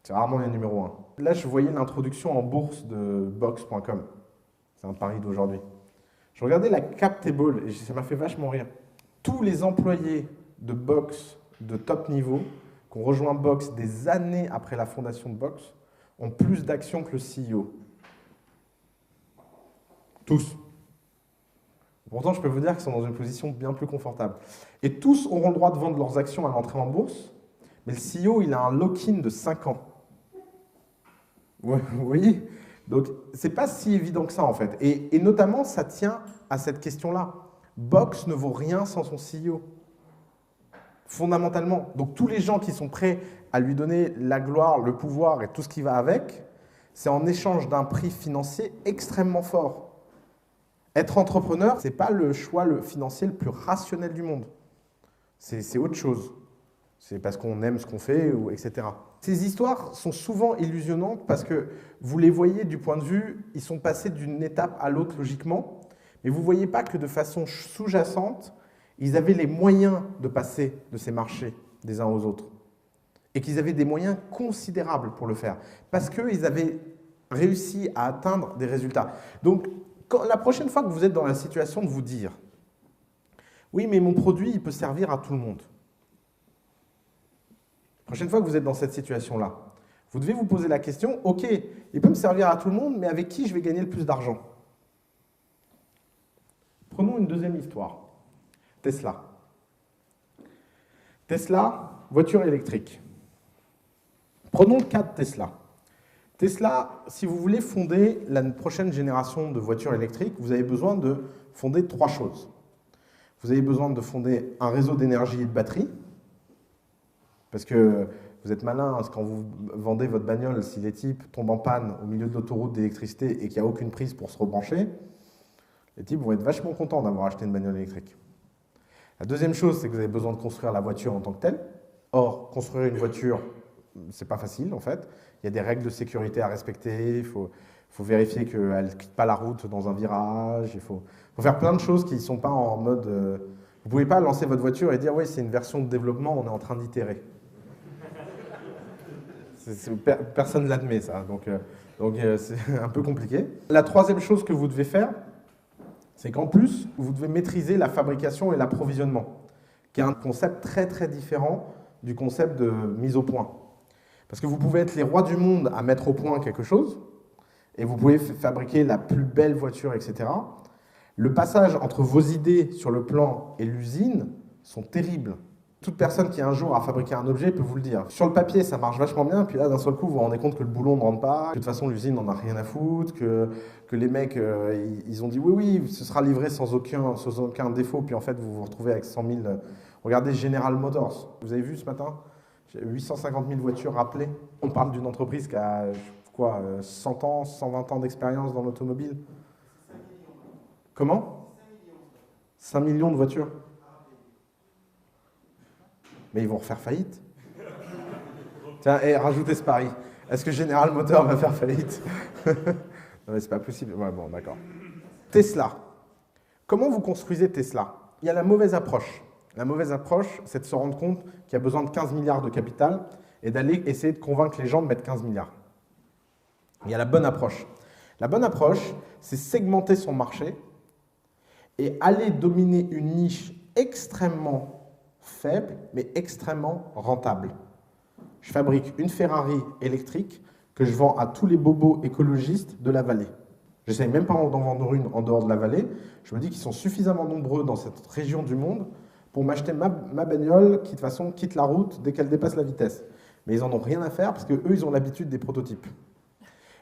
C'est rarement les numéros 1. Là, je voyais l'introduction en bourse de Box.com. C'est un pari d'aujourd'hui. Je regardais la cap table et ça m'a fait vachement rire. Tous les employés de Box de top niveau qui ont rejoint Box des années après la fondation de Box ont plus d'actions que le CEO. Tous. Pourtant, je peux vous dire qu'ils sont dans une position bien plus confortable. Et tous auront le droit de vendre leurs actions à l'entrée en bourse, mais le CEO, il a un lock-in de 5 ans. Ouais, vous voyez? Donc, c'est pas si évident que ça, en fait. Et notamment, ça tient à cette question-là. Box ne vaut rien sans son CEO. Fondamentalement. Donc, tous les gens qui sont prêts à lui donner la gloire, le pouvoir et tout ce qui va avec, c'est en échange d'un prix financier extrêmement fort. Être entrepreneur, ce n'est pas le choix financier le plus rationnel du monde. C'est autre chose. C'est parce qu'on aime ce qu'on fait, etc. Ces histoires sont souvent illusionnantes parce que vous les voyez du point de vue, ils sont passés d'une étape à l'autre logiquement, mais vous ne voyez pas que de façon sous-jacente, ils avaient les moyens de passer de ces marchés des uns aux autres. Et qu'ils avaient des moyens considérables pour le faire. Parce qu'ils avaient réussi à atteindre des résultats. Donc, la prochaine fois que vous êtes dans la situation de vous dire « Oui, mais mon produit, il peut servir à tout le monde ». La prochaine fois que vous êtes dans cette situation-là, vous devez vous poser la question « Ok, il peut me servir à tout le monde, mais avec qui je vais gagner le plus d'argent ?» Prenons une deuxième histoire. Tesla. Tesla, voiture électrique. Prenons le cas de Tesla. Tesla, si vous voulez fonder la prochaine génération de voitures électriques, vous avez besoin de fonder 3 choses. Vous avez besoin de fonder un réseau d'énergie et de batterie, parce que vous êtes malin, parce que quand vous vendez votre bagnole, si les types tombent en panne au milieu de l'autoroute d'électricité et qu'il n'y a aucune prise pour se rebrancher, les types vont être vachement contents d'avoir acheté une bagnole électrique. La deuxième chose, c'est que vous avez besoin de construire la voiture en tant que telle. Or, construire une voiture, c'est pas facile en fait. Il y a des règles de sécurité à respecter, il faut vérifier qu'elle ne quitte pas la route dans un virage, il faut faire plein de choses qui ne sont pas en mode... vous ne pouvez pas lancer votre voiture et dire « oui, c'est une version de développement, on est en train d'itérer ». Personne ne l'admet ça, donc c'est un peu compliqué. La troisième chose que vous devez faire, c'est qu'en plus, vous devez maîtriser la fabrication et l'approvisionnement, qui est un concept très très différent du concept de mise au point. Parce que vous pouvez être les rois du monde à mettre au point quelque chose, et vous pouvez fabriquer la plus belle voiture, etc. Le passage entre vos idées sur le plan et l'usine sont terribles. Toute personne qui un jour a fabriqué un objet peut vous le dire. Sur le papier, ça marche vachement bien, puis là, d'un seul coup, vous vous rendez compte que le boulon ne rentre pas, que de toute façon, l'usine n'en a rien à foutre, que les mecs, ils ont dit oui, ce sera livré sans aucun défaut, puis en fait, vous vous retrouvez avec 100 000... Regardez General Motors, vous avez vu ce matin 850 000 voitures rappelées. On parle d'une entreprise qui a, quoi, 100 ans, 120 ans d'expérience dans l'automobile. Comment 5 millions de voitures. Mais ils vont refaire faillite. Tiens, rajoutez ce pari. Est-ce que General Motors va faire faillite? Non, mais c'est pas possible. Ouais, bon, d'accord. Tesla. Comment vous construisez Tesla? Il y a la mauvaise approche. La mauvaise approche, c'est de se rendre compte qu'il y a besoin de 15 milliards de capital et d'aller essayer de convaincre les gens de mettre 15 milliards. Il y a la bonne approche. La bonne approche, c'est segmenter son marché et aller dominer une niche extrêmement faible, mais extrêmement rentable. Je fabrique une Ferrari électrique que je vends à tous les bobos écologistes de la vallée. Je n'essaye même pas d'en vendre une en dehors de la vallée. Je me dis qu'ils sont suffisamment nombreux dans cette région du monde pour m'acheter ma bagnole qui, de toute façon, quitte la route dès qu'elle dépasse la vitesse. Mais ils n'en ont rien à faire parce qu'eux, ils ont l'habitude des prototypes.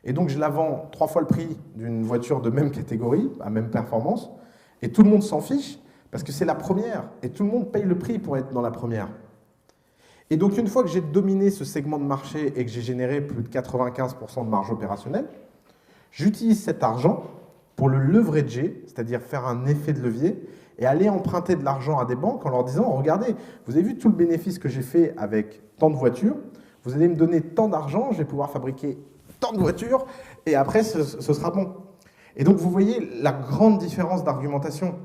Et donc, je la vends 3 fois le prix d'une voiture de même catégorie, à même performance, et tout le monde s'en fiche parce que c'est la première, et tout le monde paye le prix pour être dans la première. Et donc, une fois que j'ai dominé ce segment de marché et que j'ai généré plus de 95% de marge opérationnelle, j'utilise cet argent pour le leverager, c'est-à-dire faire un effet de levier, et aller emprunter de l'argent à des banques en leur disant « Regardez, vous avez vu tout le bénéfice que j'ai fait avec tant de voitures, vous allez me donner tant d'argent, je vais pouvoir fabriquer tant de voitures, et après, ce sera bon. » Et donc, vous voyez la grande différence d'argumentation.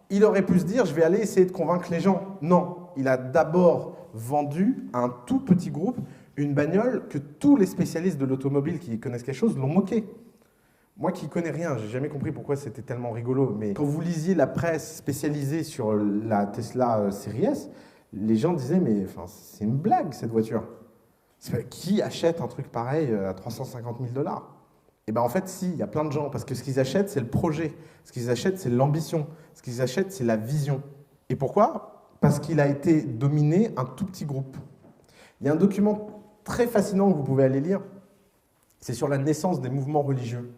Il aurait pu se dire « Je vais aller essayer de convaincre les gens. » Non, il a d'abord vendu à un tout petit groupe une bagnole que tous les spécialistes de l'automobile qui connaissent quelque chose l'ont moqué. Moi qui ne connais rien, j'ai jamais compris pourquoi c'était tellement rigolo, mais quand vous lisiez la presse spécialisée sur la Tesla Série S, les gens disaient « mais enfin, c'est une blague cette voiture. Qui achète un truc pareil à 350 000 $? Et bien en fait, si, il y a plein de gens, parce que ce qu'ils achètent, c'est le projet. Ce qu'ils achètent, c'est l'ambition. Ce qu'ils achètent, c'est la vision. Et pourquoi? Parce qu'il a été dominé un tout petit groupe. Il y a un document très fascinant que vous pouvez aller lire. C'est sur la naissance des mouvements religieux.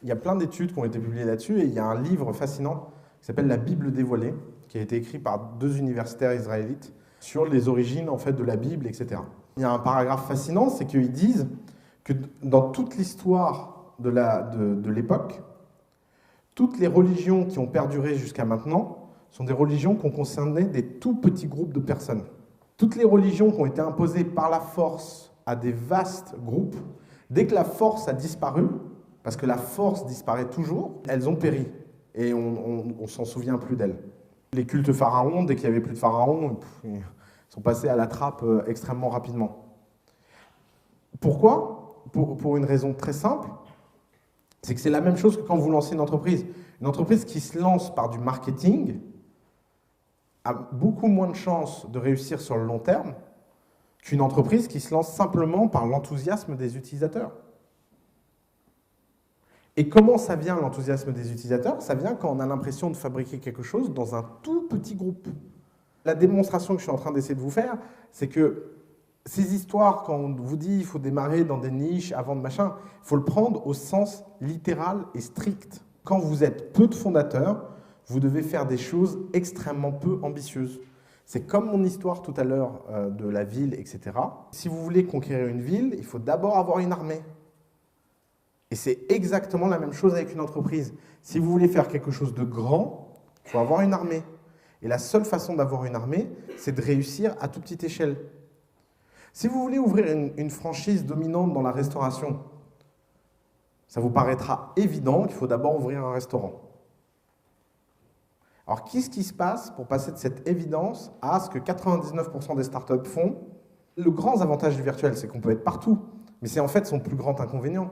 Il y a plein d'études qui ont été publiées là-dessus et il y a un livre fascinant qui s'appelle La Bible dévoilée, qui a été écrit par 2 universitaires israélites sur les origines en fait, de la Bible, etc. Il y a un paragraphe fascinant, c'est qu'ils disent que dans toute l'histoire de l'époque, toutes les religions qui ont perduré jusqu'à maintenant sont des religions qui ont concerné des tout petits groupes de personnes. Toutes les religions qui ont été imposées par la force à des vastes groupes, dès que la force a disparu, parce que la force disparaît toujours, elles ont péri. Et on s'en souvient plus d'elles. Les cultes pharaons, dès qu'il n'y avait plus de pharaons, ils sont passés à la trappe extrêmement rapidement. Pourquoi? Pour une raison très simple, c'est que c'est la même chose que quand vous lancez une entreprise. Une entreprise qui se lance par du marketing a beaucoup moins de chances de réussir sur le long terme qu'une entreprise qui se lance simplement par l'enthousiasme des utilisateurs. Et comment ça vient l'enthousiasme des utilisateurs? Ça vient quand on a l'impression de fabriquer quelque chose dans un tout petit groupe. La démonstration que je suis en train d'essayer de vous faire, c'est que ces histoires, quand on vous dit qu'il faut démarrer dans des niches avant de machin, il faut le prendre au sens littéral et strict. Quand vous êtes peu de fondateurs, vous devez faire des choses extrêmement peu ambitieuses. C'est comme mon histoire tout à l'heure de la ville, etc. Si vous voulez conquérir une ville, il faut d'abord avoir une armée. Et c'est exactement la même chose avec une entreprise. Si vous voulez faire quelque chose de grand, il faut avoir une armée. Et la seule façon d'avoir une armée, c'est de réussir à toute petite échelle. Si vous voulez ouvrir une franchise dominante dans la restauration, ça vous paraîtra évident qu'il faut d'abord ouvrir un restaurant. Alors, qu'est-ce qui se passe pour passer de cette évidence à ce que 99% des startups font? Le grand avantage du virtuel, c'est qu'on peut être partout, mais c'est en fait son plus grand inconvénient.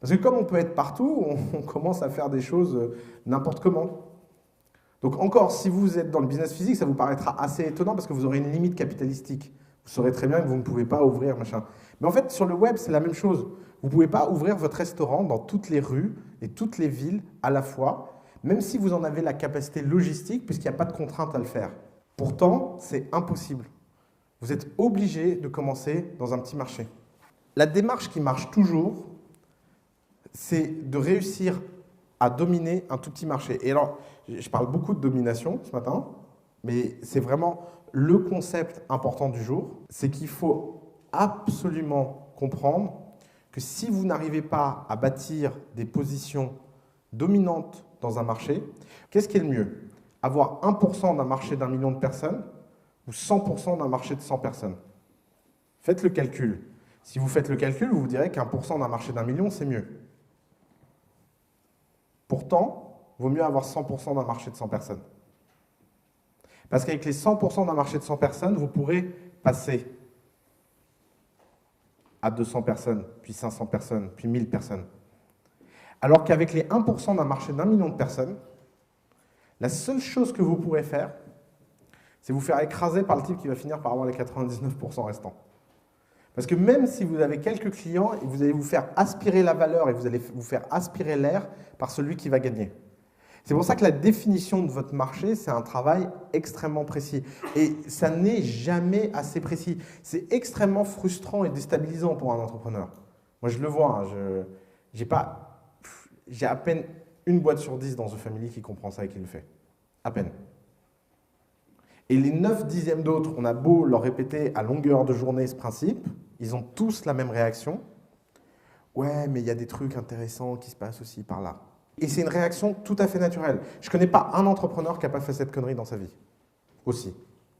Parce que comme on peut être partout, on commence à faire des choses n'importe comment. Donc encore, si vous êtes dans le business physique, ça vous paraîtra assez étonnant parce que vous aurez une limite capitalistique. Vous saurez très bien que vous ne pouvez pas ouvrir machin. Mais en fait, sur le web, c'est la même chose. Vous ne pouvez pas ouvrir votre restaurant dans toutes les rues et toutes les villes à la fois, même si vous en avez la capacité logistique, puisqu'il n'y a pas de contrainte à le faire. Pourtant, c'est impossible. Vous êtes obligé de commencer dans un petit marché. La démarche qui marche toujours, c'est de réussir à dominer un tout petit marché. Et alors, je parle beaucoup de domination ce matin, mais c'est vraiment le concept important du jour, c'est qu'il faut absolument comprendre que si vous n'arrivez pas à bâtir des positions dominantes dans un marché, qu'est-ce qui est le mieux? Avoir 1% d'un marché d'1 million de personnes ou 100% d'un marché de 100 personnes? Faites le calcul. Si vous faites le calcul, vous vous direz qu'1% d'un marché d'1 million, c'est mieux. Pourtant, il vaut mieux avoir 100% d'un marché de 100 personnes. Parce qu'avec les 100% d'un marché de 100 personnes, vous pourrez passer à 200 personnes, puis 500 personnes, puis 1000 personnes. Alors qu'avec les 1% d'un marché d'1 million de personnes, la seule chose que vous pourrez faire, c'est vous faire écraser par le type qui va finir par avoir les 99% restants. Parce que même si vous avez quelques clients, vous allez vous faire aspirer la valeur et vous allez vous faire aspirer l'air par celui qui va gagner. C'est pour ça que la définition de votre marché, c'est un travail extrêmement précis. Et ça n'est jamais assez précis. C'est extrêmement frustrant et déstabilisant pour un entrepreneur. Moi, je le vois. Hein, j'ai à peine une boîte sur 10 dans The Family qui comprend ça et qui le fait. À peine. Et les 9/10 d'autres, on a beau leur répéter à longueur de journée ce principe, ils ont tous la même réaction. Ouais, mais il y a des trucs intéressants qui se passent aussi par là. Et c'est une réaction tout à fait naturelle. Je ne connais pas un entrepreneur qui n'a pas fait cette connerie dans sa vie. Aussi.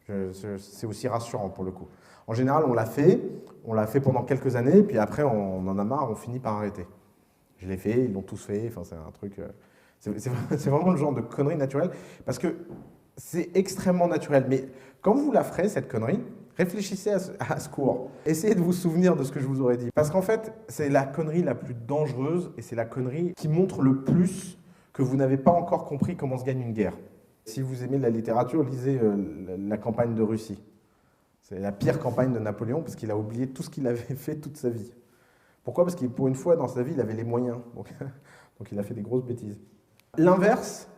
C'est aussi rassurant pour le coup. En général, on l'a fait pendant quelques années, puis après, on en a marre, on finit par arrêter. Je l'ai fait, ils l'ont tous fait, enfin, c'est un truc... C'est vraiment le genre de connerie naturelle, parce que c'est extrêmement naturel. Mais quand vous la ferez, cette connerie, réfléchissez à ce cours. Essayez de vous souvenir de ce que je vous aurais dit. Parce qu'en fait, c'est la connerie la plus dangereuse et c'est la connerie qui montre le plus que vous n'avez pas encore compris comment se gagne une guerre. Si vous aimez la littérature, lisez la campagne de Russie. C'est la pire campagne de Napoléon parce qu'il a oublié tout ce qu'il avait fait toute sa vie. Pourquoi? Parce que pour une fois dans sa vie, il avait les moyens. Donc il a fait des grosses bêtises. L'inverse,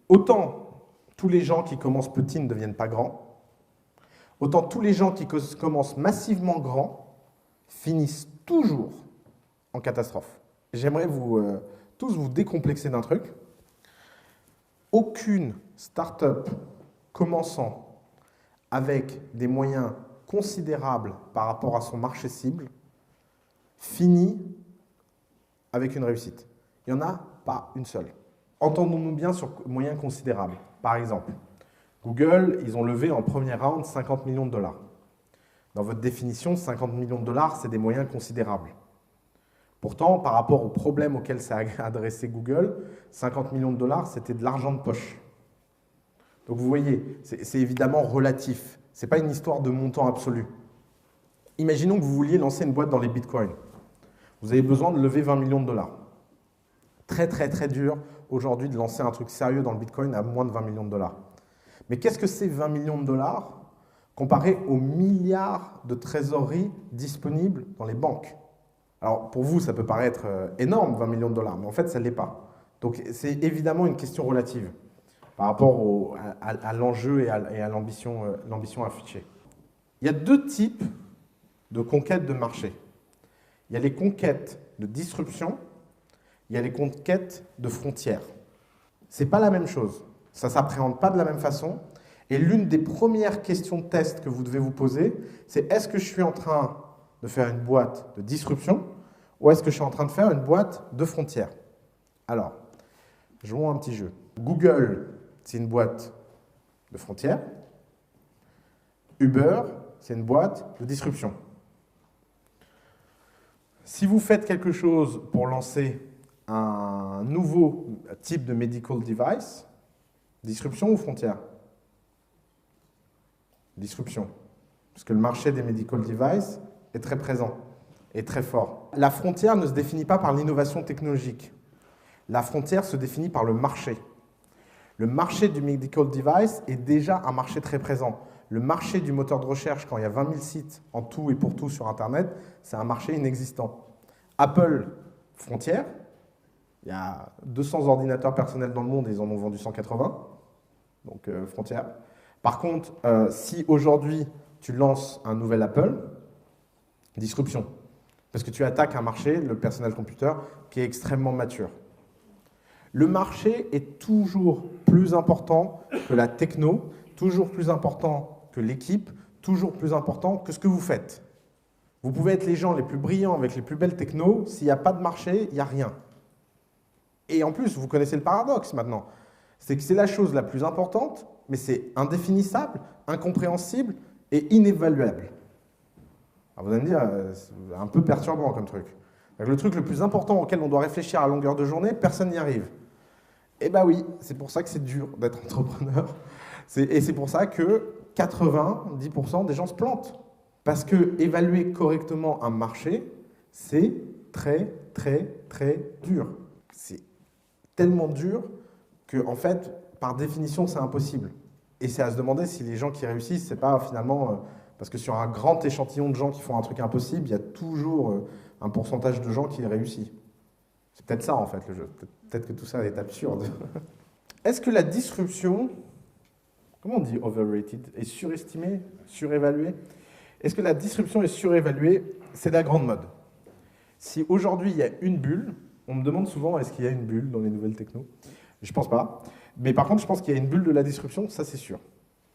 autant tous les gens qui commencent petits ne deviennent pas grands, autant tous les gens qui commencent massivement grands finissent toujours en catastrophe. J'aimerais tous vous décomplexer d'un truc. Aucune start-up commençant avec des moyens considérables par rapport à son marché cible finit avec une réussite. Il n'y en a pas une seule. Entendons-nous bien sur moyens considérables. Par exemple, Google, ils ont levé en premier round 50 millions de dollars. Dans votre définition, 50 millions de dollars, c'est des moyens considérables. Pourtant, par rapport aux problèmes auxquels ça a adressé Google, 50 millions de dollars, c'était de l'argent de poche. Donc vous voyez, c'est évidemment relatif. Ce n'est pas une histoire de montant absolu. Imaginons que vous vouliez lancer une boîte dans les bitcoins. Vous avez besoin de lever 20 millions de dollars. Très très très dur aujourd'hui de lancer un truc sérieux dans le bitcoin à moins de 20 millions de dollars. Mais qu'est-ce que c'est 20 millions de dollars comparé aux milliards de trésoreries disponibles dans les banques? Alors pour vous, ça peut paraître énorme, 20 millions de dollars, mais en fait, ça ne l'est pas. Donc c'est évidemment une question relative par rapport à l'enjeu et à l'ambition affichée. Il y a deux types de conquêtes de marché. Il y a les conquêtes de disruption, il y a les conquêtes de frontières. Ce n'est pas la même chose, ça ne s'appréhende pas de la même façon. Et l'une des premières questions de test que vous devez vous poser, c'est est-ce que je suis en train de faire une boîte de disruption ou est-ce que je suis en train de faire une boîte de frontières? Alors, jouons un petit jeu. Google, c'est une boîte de frontières. Uber, c'est une boîte de disruption. Si vous faites quelque chose pour lancer un nouveau type de medical device, disruption ou frontière? Disruption. Parce que le marché des medical devices est très présent et très fort. La frontière ne se définit pas par l'innovation technologique. La frontière se définit par le marché. Le marché du medical device est déjà un marché très présent. Le marché du moteur de recherche, quand il y a 20 000 sites en tout et pour tout sur Internet, c'est un marché inexistant. Apple, frontière. Il y a 200 ordinateurs personnels dans le monde et ils en ont vendu 180. Donc, frontière. Par contre, si aujourd'hui, tu lances un nouvel Apple, disruption. Parce que tu attaques un marché, le personnel computer, qui est extrêmement mature. Le marché est toujours plus important que la techno, toujours plus important que l'équipe, toujours plus important que ce que vous faites. Vous pouvez être les gens les plus brillants avec les plus belles technos, s'il n'y a pas de marché, il n'y a rien. Et en plus, vous connaissez le paradoxe maintenant, c'est que c'est la chose la plus importante, mais c'est indéfinissable, incompréhensible et inévaluable. Alors vous allez me dire, c'est un peu perturbant comme truc. Donc le truc le plus important auquel on doit réfléchir à longueur de journée, personne n'y arrive. Eh bien oui, c'est pour ça que c'est dur d'être entrepreneur. Et c'est pour ça que 90% des gens se plantent. Parce que évaluer correctement un marché, c'est très, très, très dur. C'est tellement dur que, en fait, par définition, c'est impossible. Et c'est à se demander si les gens qui réussissent, c'est pas finalement... parce que sur un grand échantillon de gens qui font un truc impossible, il y a toujours un pourcentage de gens qui réussissent. C'est peut-être ça, en fait, le jeu. Peut-être que tout ça est absurde. Est-ce que la disruption, comment on dit overrated, est surestimée, surévaluée? Est-ce que la disruption est surévaluée? C'est la grande mode. Si aujourd'hui, il y a une bulle, on me demande souvent, est-ce qu'il y a une bulle dans les nouvelles techno? Je ne pense pas. Mais par contre, je pense qu'il y a une bulle de la disruption, ça c'est sûr.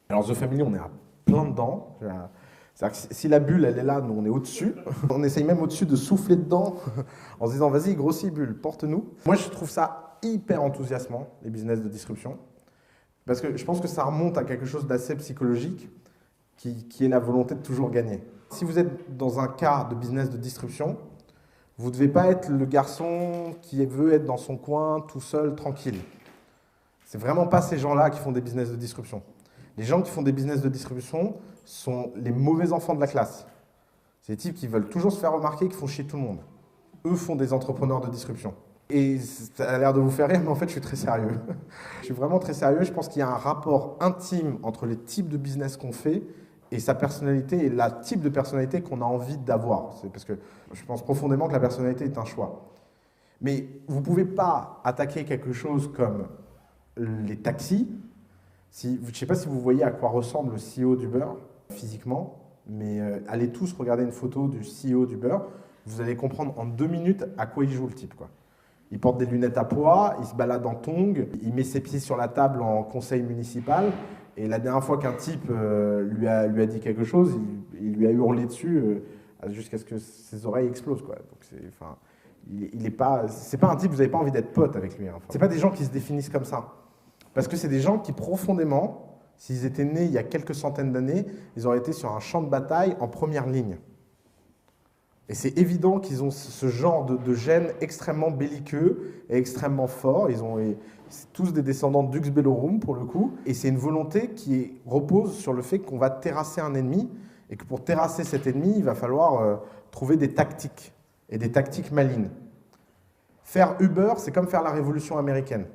Alors, The Family, on est à plein dedans. C'est-à-dire que si la bulle, elle est là, nous, on est au-dessus. On essaye même au-dessus de souffler dedans en se disant, vas-y, grossis bulle, porte-nous. Moi, je trouve ça hyper enthousiasmant, les business de disruption. Parce que je pense que ça remonte à quelque chose d'assez psychologique, qui est la volonté de toujours gagner. Si vous êtes dans un cas de business de disruption, vous ne devez pas être le garçon qui veut être dans son coin, tout seul, tranquille. C'est vraiment pas ces gens-là qui font des business de disruption. Les gens qui font des business de distribution sont les mauvais enfants de la classe. C'est les types qui veulent toujours se faire remarquer, qui font chier tout le monde. Eux font des entrepreneurs de disruption. Et ça a l'air de vous faire rire, mais en fait, je suis très sérieux. Je suis vraiment très sérieux. Je pense qu'il y a un rapport intime entre les types de business qu'on fait et sa personnalité est le type de personnalité qu'on a envie d'avoir. C'est parce que je pense profondément que la personnalité est un choix. Mais vous ne pouvez pas attaquer quelque chose comme les taxis. Je ne sais pas si vous voyez à quoi ressemble le CEO d'Uber physiquement, mais allez tous regarder une photo du CEO d'Uber. Vous allez comprendre en 2 minutes à quoi il joue le type, quoi. Il porte des lunettes à pois, il se balade en tongs, il met ses pieds sur la table en conseil municipal. Et la dernière fois qu'un type lui a dit quelque chose, il lui a hurlé dessus jusqu'à ce que ses oreilles explosent, quoi. Donc c'est pas un type, vous n'avez pas envie d'être pote avec lui. Hein. C'est pas des gens qui se définissent comme ça. Parce que c'est des gens qui profondément, s'ils étaient nés il y a quelques centaines d'années, ils auraient été sur un champ de bataille en première ligne. Et c'est évident qu'ils ont ce genre de gènes extrêmement belliqueux et extrêmement forts. C'est tous des descendants de Dux Bellorum, pour le coup. Et c'est une volonté qui repose sur le fait qu'on va terrasser un ennemi et que pour terrasser cet ennemi, il va falloir trouver des tactiques, et des tactiques malignes. Faire Uber, c'est comme faire la Révolution américaine.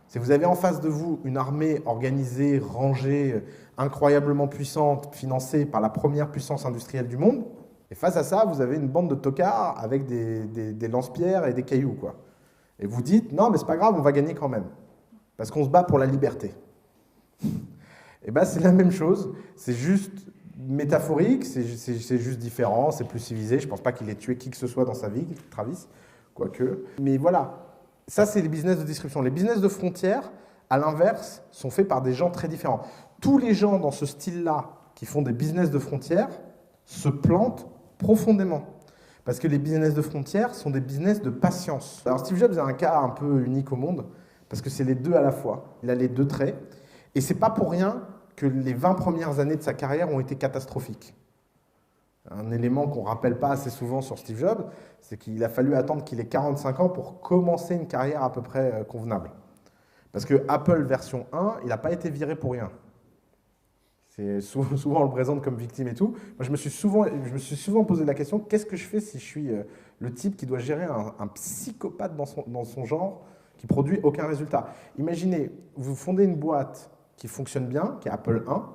Si vous avez en face de vous une armée organisée, rangée, incroyablement puissante, financée par la première puissance industrielle du monde, et face à ça, vous avez une bande de tocards avec des lance-pierres et des cailloux, quoi. Et vous dites, non, mais c'est pas grave, on va gagner quand même. Parce qu'on se bat pour la liberté. Et bien, c'est la même chose. C'est juste métaphorique, c'est juste différent, c'est plus civilisé. Je ne pense pas qu'il ait tué qui que ce soit dans sa vie, Travis, quoique. Mais voilà, ça, c'est les business de disruption. Les business de frontières, à l'inverse, sont faits par des gens très différents. Tous les gens dans ce style-là qui font des business de frontières se plantent profondément. Parce que les business de frontières sont des business de patience. Alors Steve Jobs a un cas un peu unique au monde, parce que c'est les deux à la fois. Il a les deux traits. Et c'est pas pour rien que les 20 premières années de sa carrière ont été catastrophiques. Un élément qu'on ne rappelle pas assez souvent sur Steve Jobs, c'est qu'il a fallu attendre qu'il ait 45 ans pour commencer une carrière à peu près convenable. Parce que Apple version 1, il n'a pas été viré pour rien. Souvent, on le présente comme victime et tout. Moi, je me suis souvent posé la question, qu'est-ce que je fais si je suis le type qui doit gérer un psychopathe dans son genre, qui produit aucun résultat? Imaginez, vous fondez une boîte qui fonctionne bien, qui est Apple 1,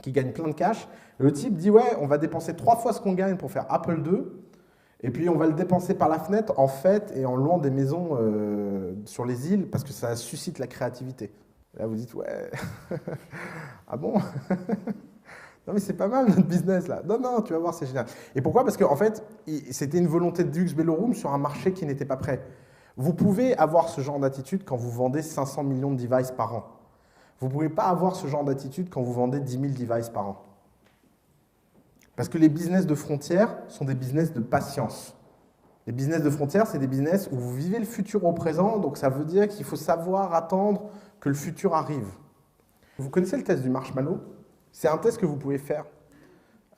qui gagne plein de cash. Le type dit, ouais, on va dépenser 3 fois ce qu'on gagne pour faire Apple 2, et puis on va le dépenser par la fenêtre en fête et en louant des maisons sur les îles, parce que ça suscite la créativité. Là, vous dites, ouais, ah bon? Non, mais c'est pas mal notre business là. Non, non, tu vas voir, c'est génial. Et pourquoi? Parce qu'en fait, c'était une volonté de Dux Bellorum sur un marché qui n'était pas prêt. Vous pouvez avoir ce genre d'attitude quand vous vendez 500 millions de devices par an. Vous ne pouvez pas avoir ce genre d'attitude quand vous vendez 10 000 devices par an. Parce que les business de frontières sont des business de patience. Les business de frontières, c'est des business où vous vivez le futur au présent, donc ça veut dire qu'il faut savoir attendre que le futur arrive. Vous connaissez le test du marshmallow? C'est un test que vous pouvez faire,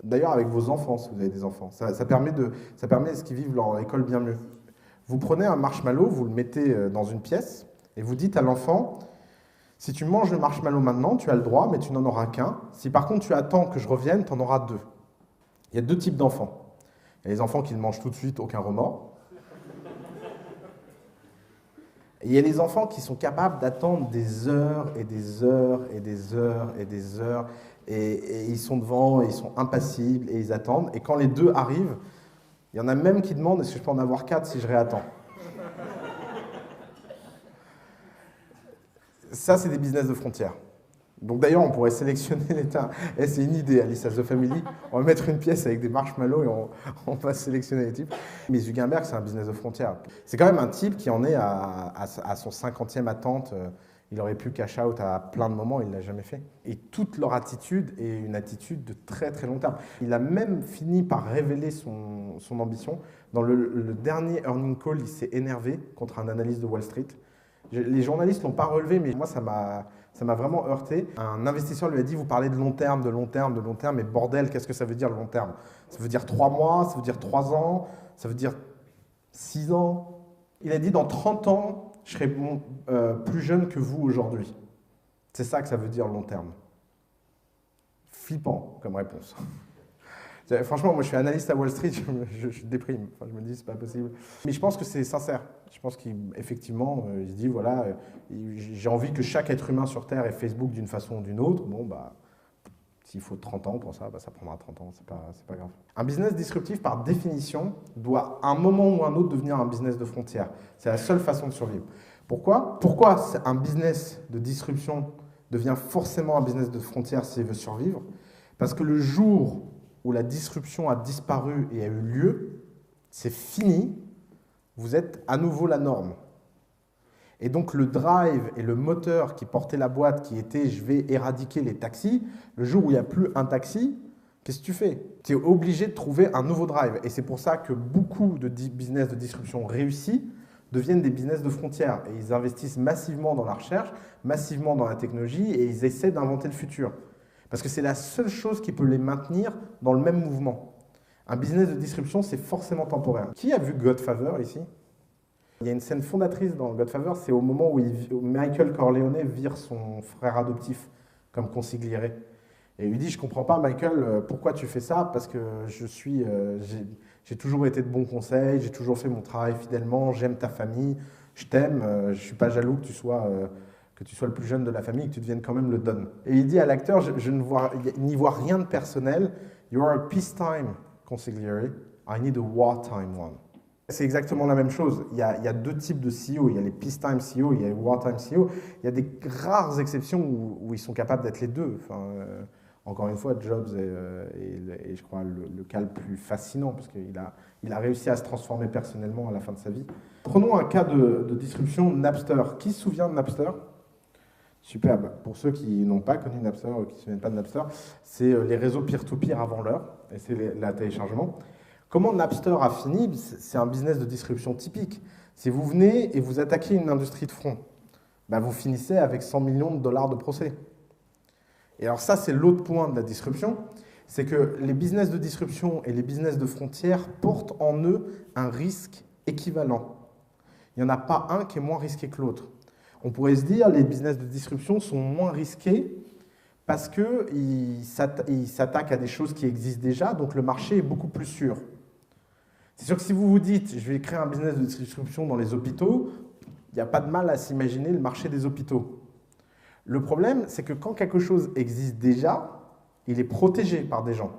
d'ailleurs avec vos enfants, si vous avez des enfants. Ça permet à ce qu'ils vivent leur école bien mieux. Vous prenez un marshmallow, vous le mettez dans une pièce, et vous dites à l'enfant, si tu manges le marshmallow maintenant, tu as le droit, mais tu n'en auras qu'un. Si par contre tu attends que je revienne, tu en auras 2. Il y a 2 types d'enfants. Il y a les enfants qui le mangent tout de suite, aucun remords. Et il y a les enfants qui sont capables d'attendre des heures et des heures et des heures et des heures. Et ils sont devant, et ils sont impassibles, et ils attendent. Et quand les 2 arrivent, il y en a même qui demandent, est-ce que je peux en avoir 4 si je réattends? Ça, c'est des business de frontières. Donc d'ailleurs, on pourrait sélectionner l'état. Et c'est une idée, Alice as the Family. On va mettre une pièce avec des marshmallows et on va sélectionner les types. Mais Zuckerberg, c'est un business de frontières. C'est quand même un type qui en est à son 50e attente. Il aurait pu cash out à plein de moments, il ne l'a jamais fait. Et toute leur attitude est une attitude de très très long terme. Il a même fini par révéler son ambition. Dans le dernier earning call, il s'est énervé contre un analyste de Wall Street. Les journalistes ne l'ont pas relevé, mais moi, ça m'a vraiment heurté. Un investisseur lui a dit, vous parlez de long terme, de long terme, de long terme, mais bordel, qu'est-ce que ça veut dire le long terme? Ça veut dire 3 mois, ça veut dire 3 ans, ça veut dire 6 ans. Il a dit, dans 30 ans, je serai plus jeune que vous aujourd'hui. C'est ça que ça veut dire long terme. Flippant comme réponse. Franchement, moi je suis analyste à Wall Street, je déprime. Enfin, je me dis, c'est pas possible. Mais je pense que c'est sincère. Je pense qu'effectivement, il se dit, voilà, j'ai envie que chaque être humain sur Terre ait Facebook d'une façon ou d'une autre. Bon, bah, S'il faut 30 ans pour ça, bah, ça prendra 30 ans, c'est pas grave. Un business disruptif, par définition, doit à un moment ou un autre devenir un business de frontière. C'est la seule façon de survivre. Pourquoi? Pourquoi un business de disruption devient forcément un business de frontière s'il veut survivre? Parce que le jour où la disruption a disparu et a eu lieu, c'est fini, vous êtes à nouveau la norme. Et donc le drive et le moteur qui portait la boîte, qui était « je vais éradiquer les taxis », le jour où il n'y a plus un taxi, qu'est-ce que tu fais? Tu es obligé de trouver un nouveau drive. Et c'est pour ça que beaucoup de business de disruption réussis deviennent des business de frontières. Et ils investissent massivement dans la recherche, massivement dans la technologie, et ils essaient d'inventer le futur. Parce que c'est la seule chose qui peut les maintenir dans le même mouvement. Un business de disruption, c'est forcément temporaire. Qui a vu Godfather ici? Il y a une scène fondatrice dans Godfather, c'est au moment où Michael Corleone vire son frère adoptif comme consigliere. Et il lui dit, je ne comprends pas Michael, pourquoi tu fais ça? Parce que j'ai toujours été de bons conseils, j'ai toujours fait mon travail fidèlement, j'aime ta famille, je t'aime, je ne suis pas jaloux que tu sois le plus jeune de la famille, que tu deviennes quand même le don. Et il dit à l'acteur, je n'y vois rien de personnel, you are a peacetime consigliere, I need a wartime one. C'est exactement la même chose. Il y a deux types de CEO. Il y a les peacetime CEO, il y a les wartime CEO. Il y a des rares exceptions où ils sont capables d'être les deux. Enfin, encore une fois, Jobs est je crois, le cas le plus fascinant parce qu'il a réussi à se transformer personnellement à la fin de sa vie. Prenons un cas de disruption, Napster. Qui se souvient de Napster? Superbe. Pour ceux qui n'ont pas connu Napster ou qui ne se souviennent pas de Napster, c'est les réseaux peer-to-peer avant l'heure, et c'est le téléchargement. Comment Napster a fini? C'est un business de disruption typique. Si vous venez et vous attaquez une industrie de front, ben vous finissez avec 100 millions de dollars de procès. Et alors ça, c'est l'autre point de la disruption, c'est que les business de disruption et les business de frontières portent en eux un risque équivalent. Il n'y en a pas un qui est moins risqué que l'autre. On pourrait se dire que les business de disruption sont moins risqués parce qu'ils s'attaquent à des choses qui existent déjà, donc le marché est beaucoup plus sûr. C'est sûr que si vous vous dites, je vais créer un business de disruption dans les hôpitaux, il n'y a pas de mal à s'imaginer le marché des hôpitaux. Le problème, c'est que quand quelque chose existe déjà, il est protégé par des gens.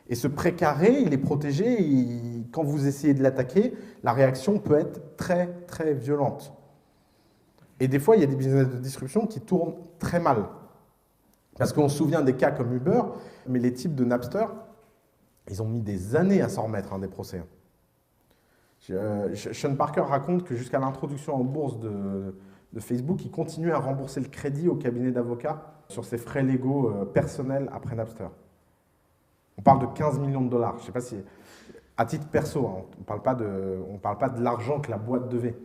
Et ce précaré, il est protégé, quand vous essayez de l'attaquer, la réaction peut être très, très violente. Et des fois, il y a des business de disruption qui tournent très mal. Parce qu'on se souvient des cas comme Uber, mais les types de Napster, ils ont mis des années à s'en remettre des procès. Sean Parker raconte que jusqu'à l'introduction en bourse de Facebook, il continuait à rembourser le crédit au cabinet d'avocats sur ses frais légaux personnels après Napster. On parle de 15 millions de dollars. Je ne sais pas si, à titre perso, hein, on ne parle pas de l'argent que la boîte devait.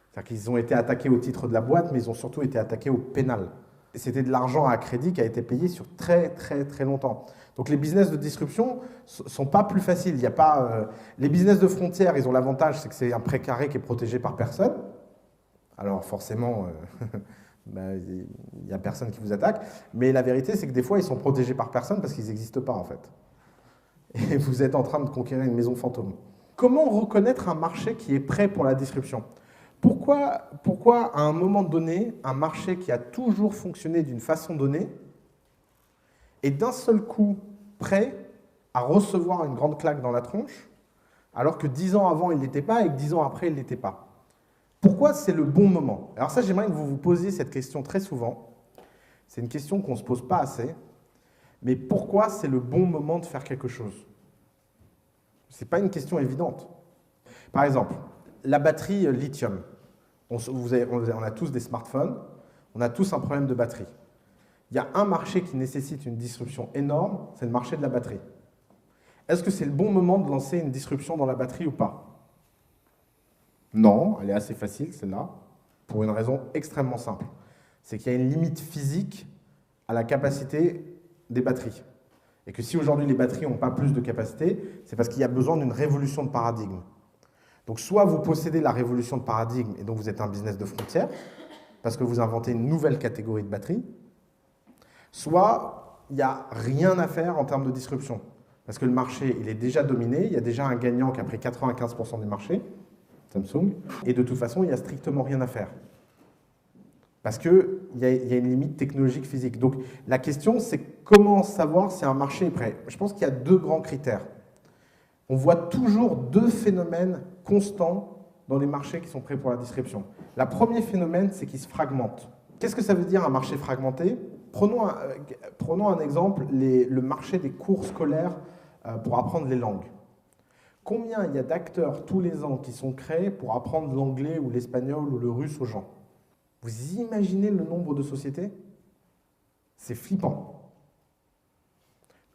C'est-à-dire qu'ils ont été attaqués au titre de la boîte, mais ils ont surtout été attaqués au pénal. C'était de l'argent à crédit qui a été payé sur très, très, très longtemps. Donc les business de disruption ne sont pas plus faciles. Il y a pas, les business de frontières, ils ont l'avantage, c'est que c'est un précaré qui est protégé par personne. Alors forcément, il n'y a personne qui vous attaque. Mais la vérité, c'est que des fois, ils sont protégés par personne parce qu'ils n'existent pas, en fait. Et vous êtes en train de conquérir une maison fantôme. Comment reconnaître un marché qui est prêt pour la disruption? Pourquoi, à un moment donné, un marché qui a toujours fonctionné d'une façon donnée est d'un seul coup prêt à recevoir une grande claque dans la tronche, alors que 10 ans avant, il ne l'était pas et que 10 ans après, il ne l'était pas? Pourquoi c'est le bon moment? Alors ça, j'aimerais que vous vous posiez cette question très souvent. C'est une question qu'on ne se pose pas assez. Mais pourquoi c'est le bon moment de faire quelque chose? Ce n'est pas une question évidente. Par exemple, la batterie lithium. On a tous des smartphones, on a tous un problème de batterie. Il y a un marché qui nécessite une disruption énorme, c'est le marché de la batterie. Est-ce que c'est le bon moment de lancer une disruption dans la batterie ou pas? Non, elle est assez facile, celle-là, pour une raison extrêmement simple. C'est qu'il y a une limite physique à la capacité des batteries. Et que si aujourd'hui les batteries n'ont pas plus de capacité, c'est parce qu'il y a besoin d'une révolution de paradigme. Donc soit vous possédez la révolution de paradigme et donc vous êtes un business de frontière, parce que vous inventez une nouvelle catégorie de batterie, soit il n'y a rien à faire en termes de disruption, parce que le marché il est déjà dominé, il y a déjà un gagnant qui a pris 95% du marché, Samsung, et de toute façon il n'y a strictement rien à faire. Parce qu'il y a une limite technologique physique. Donc la question, c'est comment savoir si un marché est prêt? Je pense qu'il y a deux grands critères. On voit toujours deux phénomènes constants dans les marchés qui sont prêts pour la disruption. Le premier phénomène, c'est qu'ils se fragmentent. Qu'est-ce que ça veut dire un marché fragmenté? Prenons un exemple, le marché des cours scolaires pour apprendre les langues. Combien il y a d'acteurs tous les ans qui sont créés pour apprendre l'anglais ou l'espagnol ou le russe aux gens? Vous imaginez le nombre de sociétés? C'est flippant.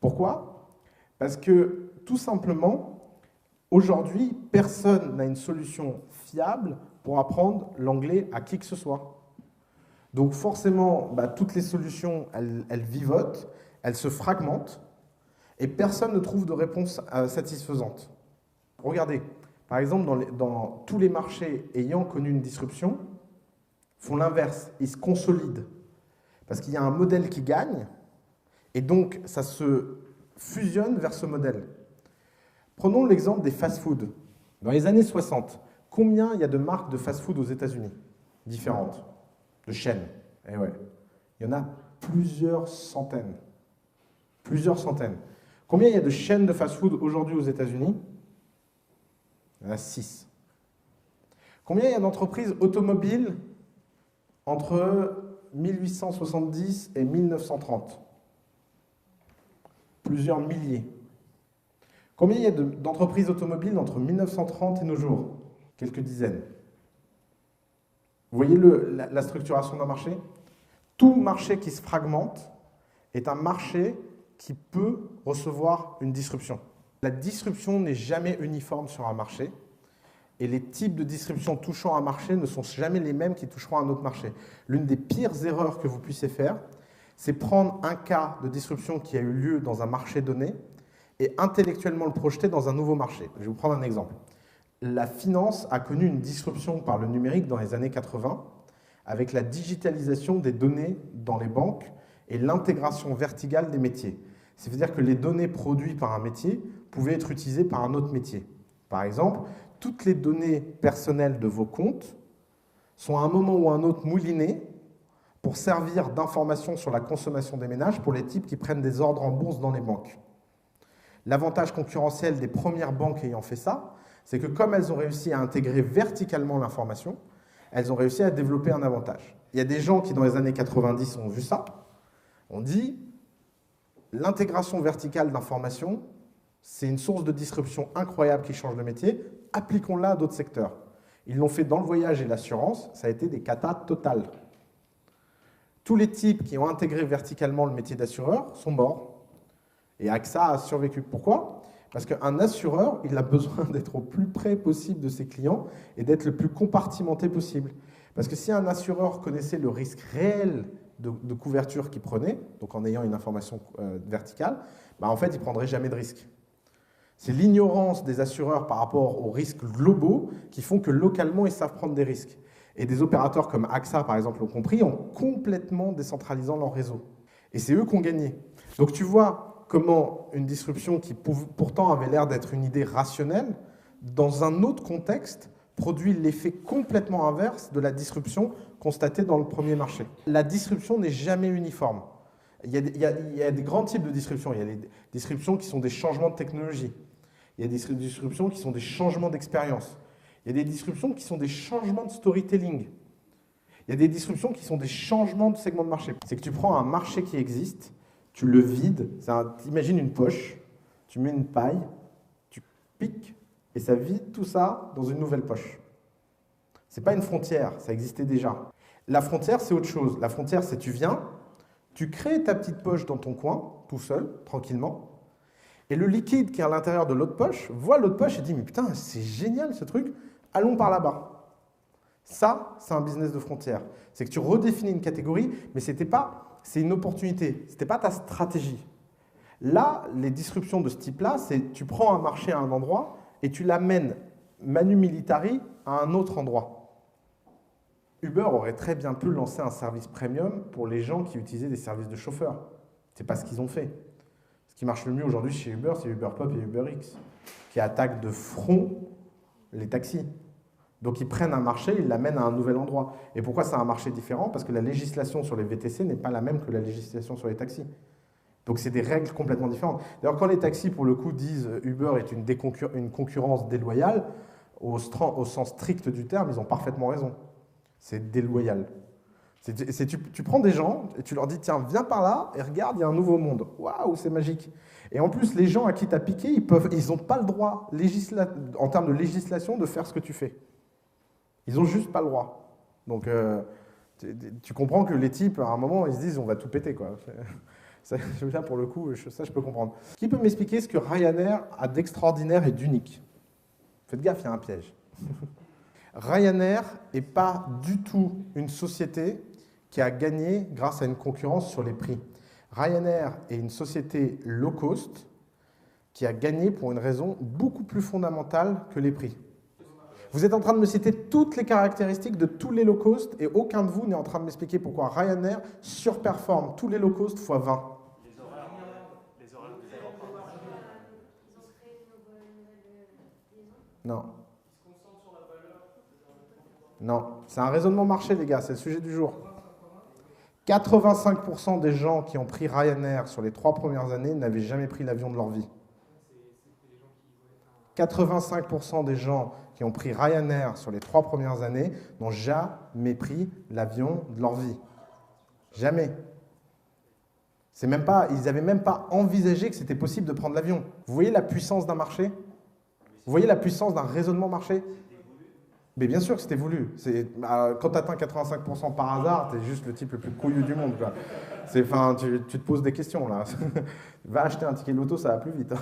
Pourquoi? Parce que, tout simplement, aujourd'hui, personne n'a une solution fiable pour apprendre l'anglais à qui que ce soit. Donc forcément, toutes les solutions, elles vivotent, elles se fragmentent, et personne ne trouve de réponse satisfaisante. Regardez, par exemple, dans tous les marchés ayant connu une disruption, font l'inverse, ils se consolident. Parce qu'il y a un modèle qui gagne, et donc ça se fusionne vers ce modèle. Prenons l'exemple des fast-food. Dans les années 60, combien il y a de marques de fast-food aux États-Unis différentes, de chaînes? Eh ouais, il y en a plusieurs centaines. Plusieurs centaines. Combien il y a de chaînes de fast-food aujourd'hui aux États-Unis? Il y en a 6. Combien il y a d'entreprises automobiles entre 1870 et 1930? Plusieurs milliers. Combien il y a d'entreprises automobiles entre 1930 et nos jours? Quelques dizaines. Vous voyez la structuration d'un marché? Tout marché qui se fragmente est un marché qui peut recevoir une disruption. La disruption n'est jamais uniforme sur un marché. Et les types de disruption touchant un marché ne sont jamais les mêmes qui toucheront un autre marché. L'une des pires erreurs que vous puissiez faire, c'est prendre un cas de disruption qui a eu lieu dans un marché donné et intellectuellement le projeter dans un nouveau marché. Je vais vous prendre un exemple. La finance a connu une disruption par le numérique dans les années 80 avec la digitalisation des données dans les banques et l'intégration verticale des métiers. C'est-à-dire que les données produites par un métier pouvaient être utilisées par un autre métier. Par exemple, toutes les données personnelles de vos comptes sont à un moment ou à un autre moulinées pour servir d'information sur la consommation des ménages pour les types qui prennent des ordres en bourse dans les banques. L'avantage concurrentiel des premières banques ayant fait ça, c'est que comme elles ont réussi à intégrer verticalement l'information, elles ont réussi à développer un avantage. Il y a des gens qui, dans les années 90, ont vu ça. On dit l'intégration verticale d'information, c'est une source de disruption incroyable qui change le métier. Appliquons-la à d'autres secteurs. Ils l'ont fait dans le voyage et l'assurance, ça a été des catas totales. Tous les types qui ont intégré verticalement le métier d'assureur sont morts. Et AXA a survécu. Pourquoi? Parce qu'un assureur, il a besoin d'être au plus près possible de ses clients et d'être le plus compartimenté possible. Parce que si un assureur connaissait le risque réel de couverture qu'il prenait, donc en ayant une information verticale, en fait, il ne prendrait jamais de risque. C'est l'ignorance des assureurs par rapport aux risques globaux qui font que localement, ils savent prendre des risques. Et des opérateurs comme AXA, par exemple, l'ont compris en complètement décentralisant leur réseau. Et c'est eux qui ont gagné. Donc tu vois comment une disruption qui pourtant avait l'air d'être une idée rationnelle, dans un autre contexte, produit l'effet complètement inverse de la disruption constatée dans le premier marché. La disruption n'est jamais uniforme. Il y a des grands types de disruption. Il y a des disruptions qui sont des changements de technologie. Il y a des disruptions qui sont des changements d'expérience. Il y a des disruptions qui sont des changements de storytelling. Il y a des disruptions qui sont des changements de segment de marché. C'est que tu prends un marché qui existe, tu le vides, imagine une poche, tu mets une paille, tu piques, et ça vide tout ça dans une nouvelle poche. Ce n'est pas une frontière, ça existait déjà. La frontière, c'est autre chose. La frontière, c'est tu viens, tu crées ta petite poche dans ton coin, tout seul, tranquillement, et le liquide qui est à l'intérieur de l'autre poche voit l'autre poche et dit « Mais putain, c'est génial ce truc, allons par là-bas ». Ça, c'est un business de frontière. C'est que tu redéfinis une catégorie, mais c'est une opportunité, ce n'était pas ta stratégie. Là, les disruptions de ce type-là, c'est tu prends un marché à un endroit et tu l'amènes manu militari à un autre endroit. Uber aurait très bien pu lancer un service premium pour les gens qui utilisaient des services de chauffeurs. Ce n'est pas ce qu'ils ont fait. Ce qui marche le mieux aujourd'hui chez Uber, c'est Uber Pop et Uber X, qui attaquent de front les taxis. Donc ils prennent un marché, ils l'amènent à un nouvel endroit. Et pourquoi c'est un marché différent? Parce que la législation sur les VTC n'est pas la même que la législation sur les taxis. Donc c'est des règles complètement différentes. D'ailleurs, quand les taxis, pour le coup, disent Uber est une concurrence déloyale, au sens strict du terme, ils ont parfaitement raison. C'est déloyal. Tu prends des gens et tu leur dis, tiens, viens par là et regarde, il y a un nouveau monde. Waouh, c'est magique. Et en plus, les gens à qui tu as piqué, ils n'ont pas le droit, en termes de législation, de faire ce que tu fais. Ils n'ont juste pas le droit. Donc, tu comprends que les types, à un moment, ils se disent, on va tout péter, quoi. Là, pour le coup, ça, je peux comprendre. Qui peut m'expliquer ce que Ryanair a d'extraordinaire et d'unique? Faites gaffe, il y a un piège. Ryanair n'est pas du tout une société qui a gagné grâce à une concurrence sur les prix. Ryanair est une société low cost qui a gagné pour une raison beaucoup plus fondamentale que les prix. Vous êtes en train de me citer toutes les caractéristiques de tous les low cost et aucun de vous n'est en train de m'expliquer pourquoi Ryanair surperforme tous les low cost x 20. Les horaires des aéroports. Non. Non, c'est un raisonnement marché, les gars, c'est le sujet du jour. 85% des gens qui ont pris Ryanair sur les 3 premières années n'avaient jamais pris l'avion de leur vie. 85% des gens qui ont pris Ryanair sur les 3 premières années n'ont jamais pris l'avion de leur vie. Jamais. Ils n'avaient même pas envisagé que c'était possible de prendre l'avion. Vous voyez la puissance d'un marché? Vous voyez la puissance d'un raisonnement marché? Mais bien sûr que c'était voulu. Quand tu atteins 85% par hasard, tu es juste le type le plus couillu du monde. Quoi. Tu te poses des questions là. Va acheter un ticket de loto, ça va plus vite.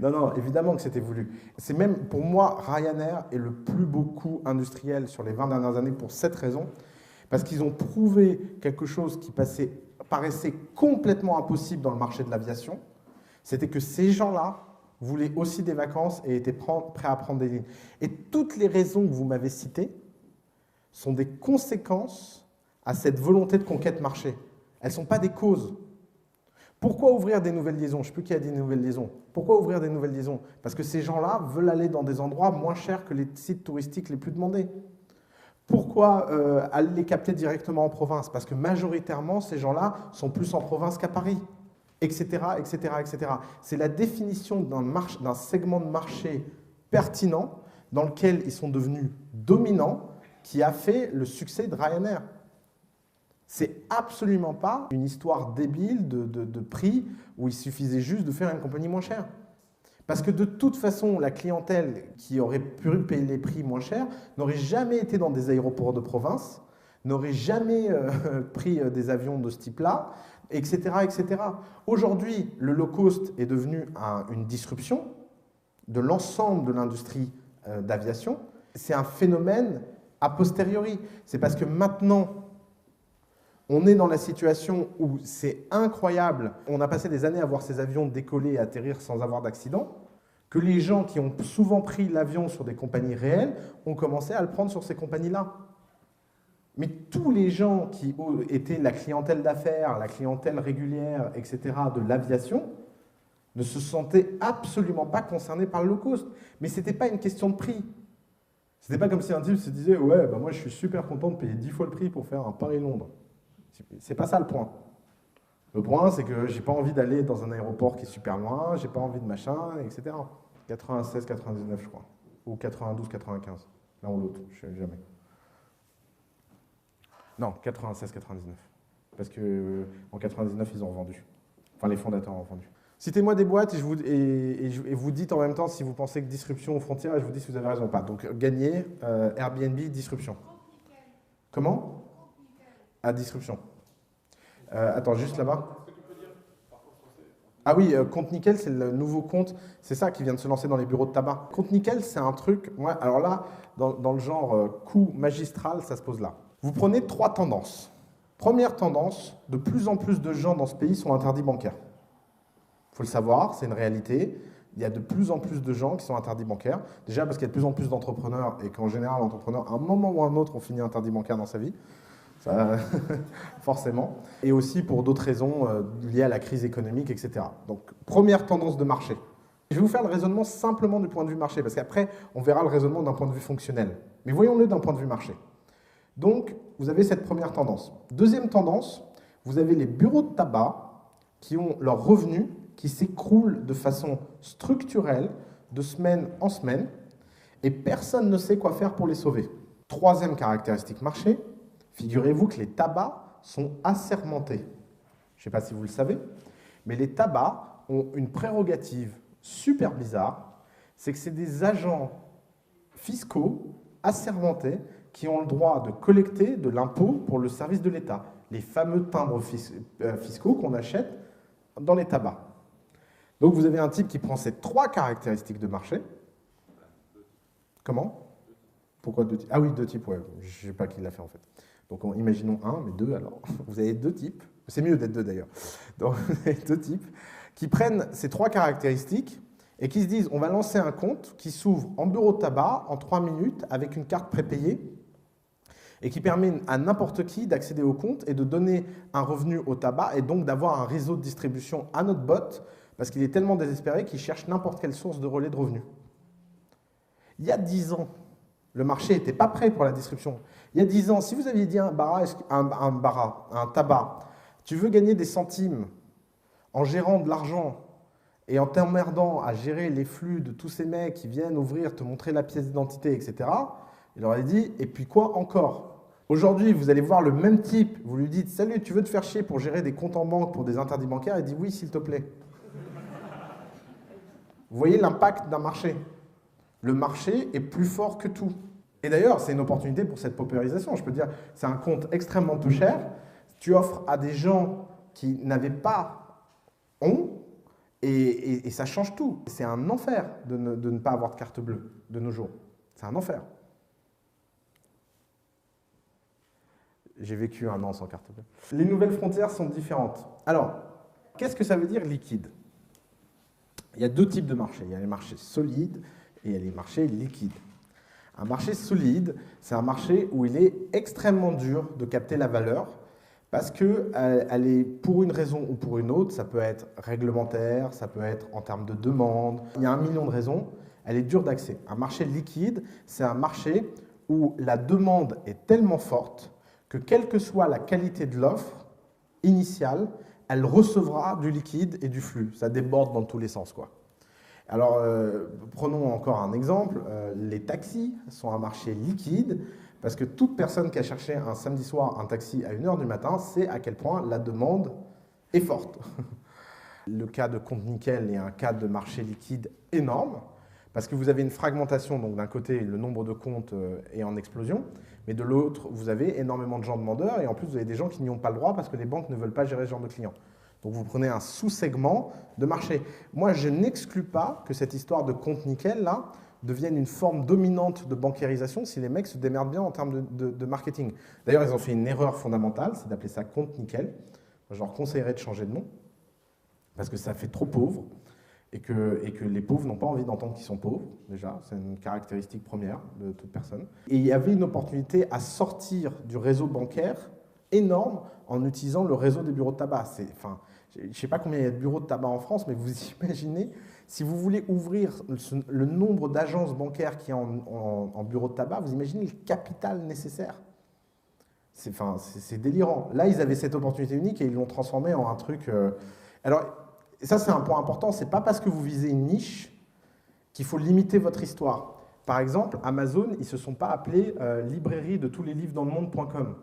Non, évidemment que c'était voulu. C'est même, pour moi, Ryanair est le plus beau coup industriel sur les 20 dernières années pour cette raison. Parce qu'ils ont prouvé quelque chose qui paraissait complètement impossible dans le marché de l'aviation. C'était que ces gens-là voulaient aussi des vacances et étaient prêts à prendre des lignes. Et toutes les raisons que vous m'avez citées sont des conséquences à cette volonté de conquête marché. Elles ne sont pas des causes. Pourquoi ouvrir des nouvelles liaisons? Je ne sais plus qui a dit des nouvelles liaisons. Pourquoi ouvrir des nouvelles liaisons? Parce que ces gens-là veulent aller dans des endroits moins chers que les sites touristiques les plus demandés. Pourquoi aller les capter directement en province? Parce que majoritairement, ces gens-là sont plus en province qu'à Paris. Etc., etc., etc. C'est la définition d'un segment de marché pertinent dans lequel ils sont devenus dominants qui a fait le succès de Ryanair. C'est absolument pas une histoire débile de prix où il suffisait juste de faire une compagnie moins chère. Parce que de toute façon, la clientèle qui aurait pu payer les prix moins chers n'aurait jamais été dans des aéroports de province, n'aurait jamais pris des avions de ce type-là, etc., etc. Aujourd'hui, le low cost est devenu une disruption de l'ensemble de l'industrie d'aviation. C'est un phénomène a posteriori. C'est parce que maintenant, on est dans la situation où c'est incroyable. On a passé des années à voir ces avions décoller et atterrir sans avoir d'accident, que les gens qui ont souvent pris l'avion sur des compagnies réelles ont commencé à le prendre sur ces compagnies-là. Mais tous les gens qui étaient la clientèle d'affaires, la clientèle régulière, etc., de l'aviation, ne se sentaient absolument pas concernés par le low cost. Mais ce n'était pas une question de prix. Ce n'était pas comme si un type se disait « Ouais, bah moi je suis super content de payer 10 fois le prix pour faire un Paris-Londres ». C'est pas ça le point. Le point, c'est que j'ai pas envie d'aller dans un aéroport qui est super loin, j'ai pas envie de machin, etc. 96, 99, je crois. Ou 92, 95. L'un ou l'autre, je sais jamais. Non, 96, 99. Parce qu'en 99, ils ont vendu. Enfin, les fondateurs ont vendu. Citez-moi des boîtes et vous dites en même temps si vous pensez que disruption aux frontières et je vous dis si vous avez raison ou pas. Donc, gagner, Airbnb, disruption. Comment? À disruption. Attends, juste là-bas. Ah oui, Compte Nickel, c'est le nouveau compte. C'est ça qui vient de se lancer dans les bureaux de tabac. Compte Nickel, c'est un truc... Ouais, alors là, dans le genre coup magistral, ça se pose là. Vous prenez 3 tendances. Première tendance, de plus en plus de gens dans ce pays sont interdits bancaires. Il faut le savoir, c'est une réalité. Il y a de plus en plus de gens qui sont interdits bancaires. Déjà parce qu'il y a de plus en plus d'entrepreneurs et qu'en général, l'entrepreneur, à un moment ou à un autre, on finit interdit bancaire dans sa vie. Ça, forcément. Et aussi pour d'autres raisons liées à la crise économique, etc. Donc, première tendance de marché. Je vais vous faire le raisonnement simplement du point de vue marché, parce qu'après, on verra le raisonnement d'un point de vue fonctionnel. Mais voyons-le d'un point de vue marché. Donc, vous avez cette première tendance. Deuxième tendance, vous avez les bureaux de tabac qui ont leurs revenus qui s'écroulent de façon structurelle, de semaine en semaine, et personne ne sait quoi faire pour les sauver. Troisième caractéristique marché, figurez-vous que les tabacs sont assermentés. Je ne sais pas si vous le savez, mais les tabacs ont une prérogative super bizarre, c'est que c'est des agents fiscaux assermentés qui ont le droit de collecter de l'impôt pour le service de l'État, les fameux timbres fiscaux qu'on achète dans les tabacs. Donc vous avez un type qui prend ces trois caractéristiques de marché. Comment? Pourquoi deux types? Ah oui, deux types, ouais, je ne sais pas qui l'a fait en fait. Donc imaginons un, mais deux alors. Vous avez deux types, c'est mieux d'être deux d'ailleurs. Donc vous avez deux types qui prennent ces trois caractéristiques et qui se disent on va lancer un compte qui s'ouvre en bureau de tabac en 3 minutes avec une carte prépayée et qui permet à n'importe qui d'accéder au compte et de donner un revenu au tabac et donc d'avoir un réseau de distribution à notre bot parce qu'il est tellement désespéré qu'il cherche n'importe quelle source de relais de revenus. Il y a 10 ans, le marché n'était pas prêt pour la distribution. Il y a 10 ans, si vous aviez dit à un tabac, tu veux gagner des centimes en gérant de l'argent et en t'emmerdant à gérer les flux de tous ces mecs qui viennent ouvrir, te montrer la pièce d'identité, etc., il aurait dit, et puis quoi encore? Aujourd'hui, vous allez voir le même type, vous lui dites, salut, tu veux te faire chier pour gérer des comptes en banque pour des interdits bancaires? Il dit, oui, s'il te plaît. Vous voyez l'impact d'un marché. Le marché est plus fort que tout. Et d'ailleurs, c'est une opportunité pour cette paupérisation. Je peux dire, c'est un compte extrêmement peu cher. Tu offres à des gens qui n'avaient pas et ça change tout. C'est un enfer de ne pas avoir de carte bleue de nos jours. C'est un enfer. J'ai vécu 1 an sans carte bleue. Les nouvelles frontières sont différentes. Alors, qu'est-ce que ça veut dire liquide? Il y a deux types de marchés. Il y a les marchés solides et il y a les marchés liquides. Un marché solide, c'est un marché où il est extrêmement dur de capter la valeur parce qu'elle est, pour une raison ou pour une autre, ça peut être réglementaire, ça peut être en termes de demande, il y a 1 million de raisons, elle est dure d'accès. Un marché liquide, c'est un marché où la demande est tellement forte que quelle que soit la qualité de l'offre initiale, elle recevra du liquide et du flux. Ça déborde dans tous les sens, quoi. Alors, prenons encore un exemple. Les taxis sont un marché liquide parce que toute personne qui a cherché un samedi soir un taxi à 1 h du matin sait à quel point la demande est forte. Le cas de compte nickel est un cas de marché liquide énorme parce que vous avez une fragmentation. Donc d'un côté, le nombre de comptes est en explosion, mais de l'autre, vous avez énormément de gens demandeurs et en plus, vous avez des gens qui n'y ont pas le droit parce que les banques ne veulent pas gérer ce genre de clients. Donc vous prenez un sous-segment de marché. Moi, je n'exclus pas que cette histoire de compte nickel, là, devienne une forme dominante de bancarisation si les mecs se démerdent bien en termes de marketing. D'ailleurs, ils ont fait une erreur fondamentale, c'est d'appeler ça compte nickel. Je leur conseillerais de changer de nom, parce que ça fait trop pauvre, et que les pauvres n'ont pas envie d'entendre qu'ils sont pauvres, déjà. C'est une caractéristique première de toute personne. Et il y avait une opportunité à sortir du réseau bancaire énorme en utilisant le réseau des bureaux de tabac. Je ne sais pas combien il y a de bureaux de tabac en France, mais vous imaginez, si vous voulez ouvrir le nombre d'agences bancaires qu'il y a en bureau de tabac, vous imaginez le capital nécessaire. C'est délirant. Là, ils avaient cette opportunité unique et ils l'ont transformé en un truc... Alors, ça, c'est un point important. Ce n'est pas parce que vous visez une niche qu'il faut limiter votre histoire. Par exemple, Amazon, ils ne se sont pas appelés librairie de tous les livres dans le monde.com.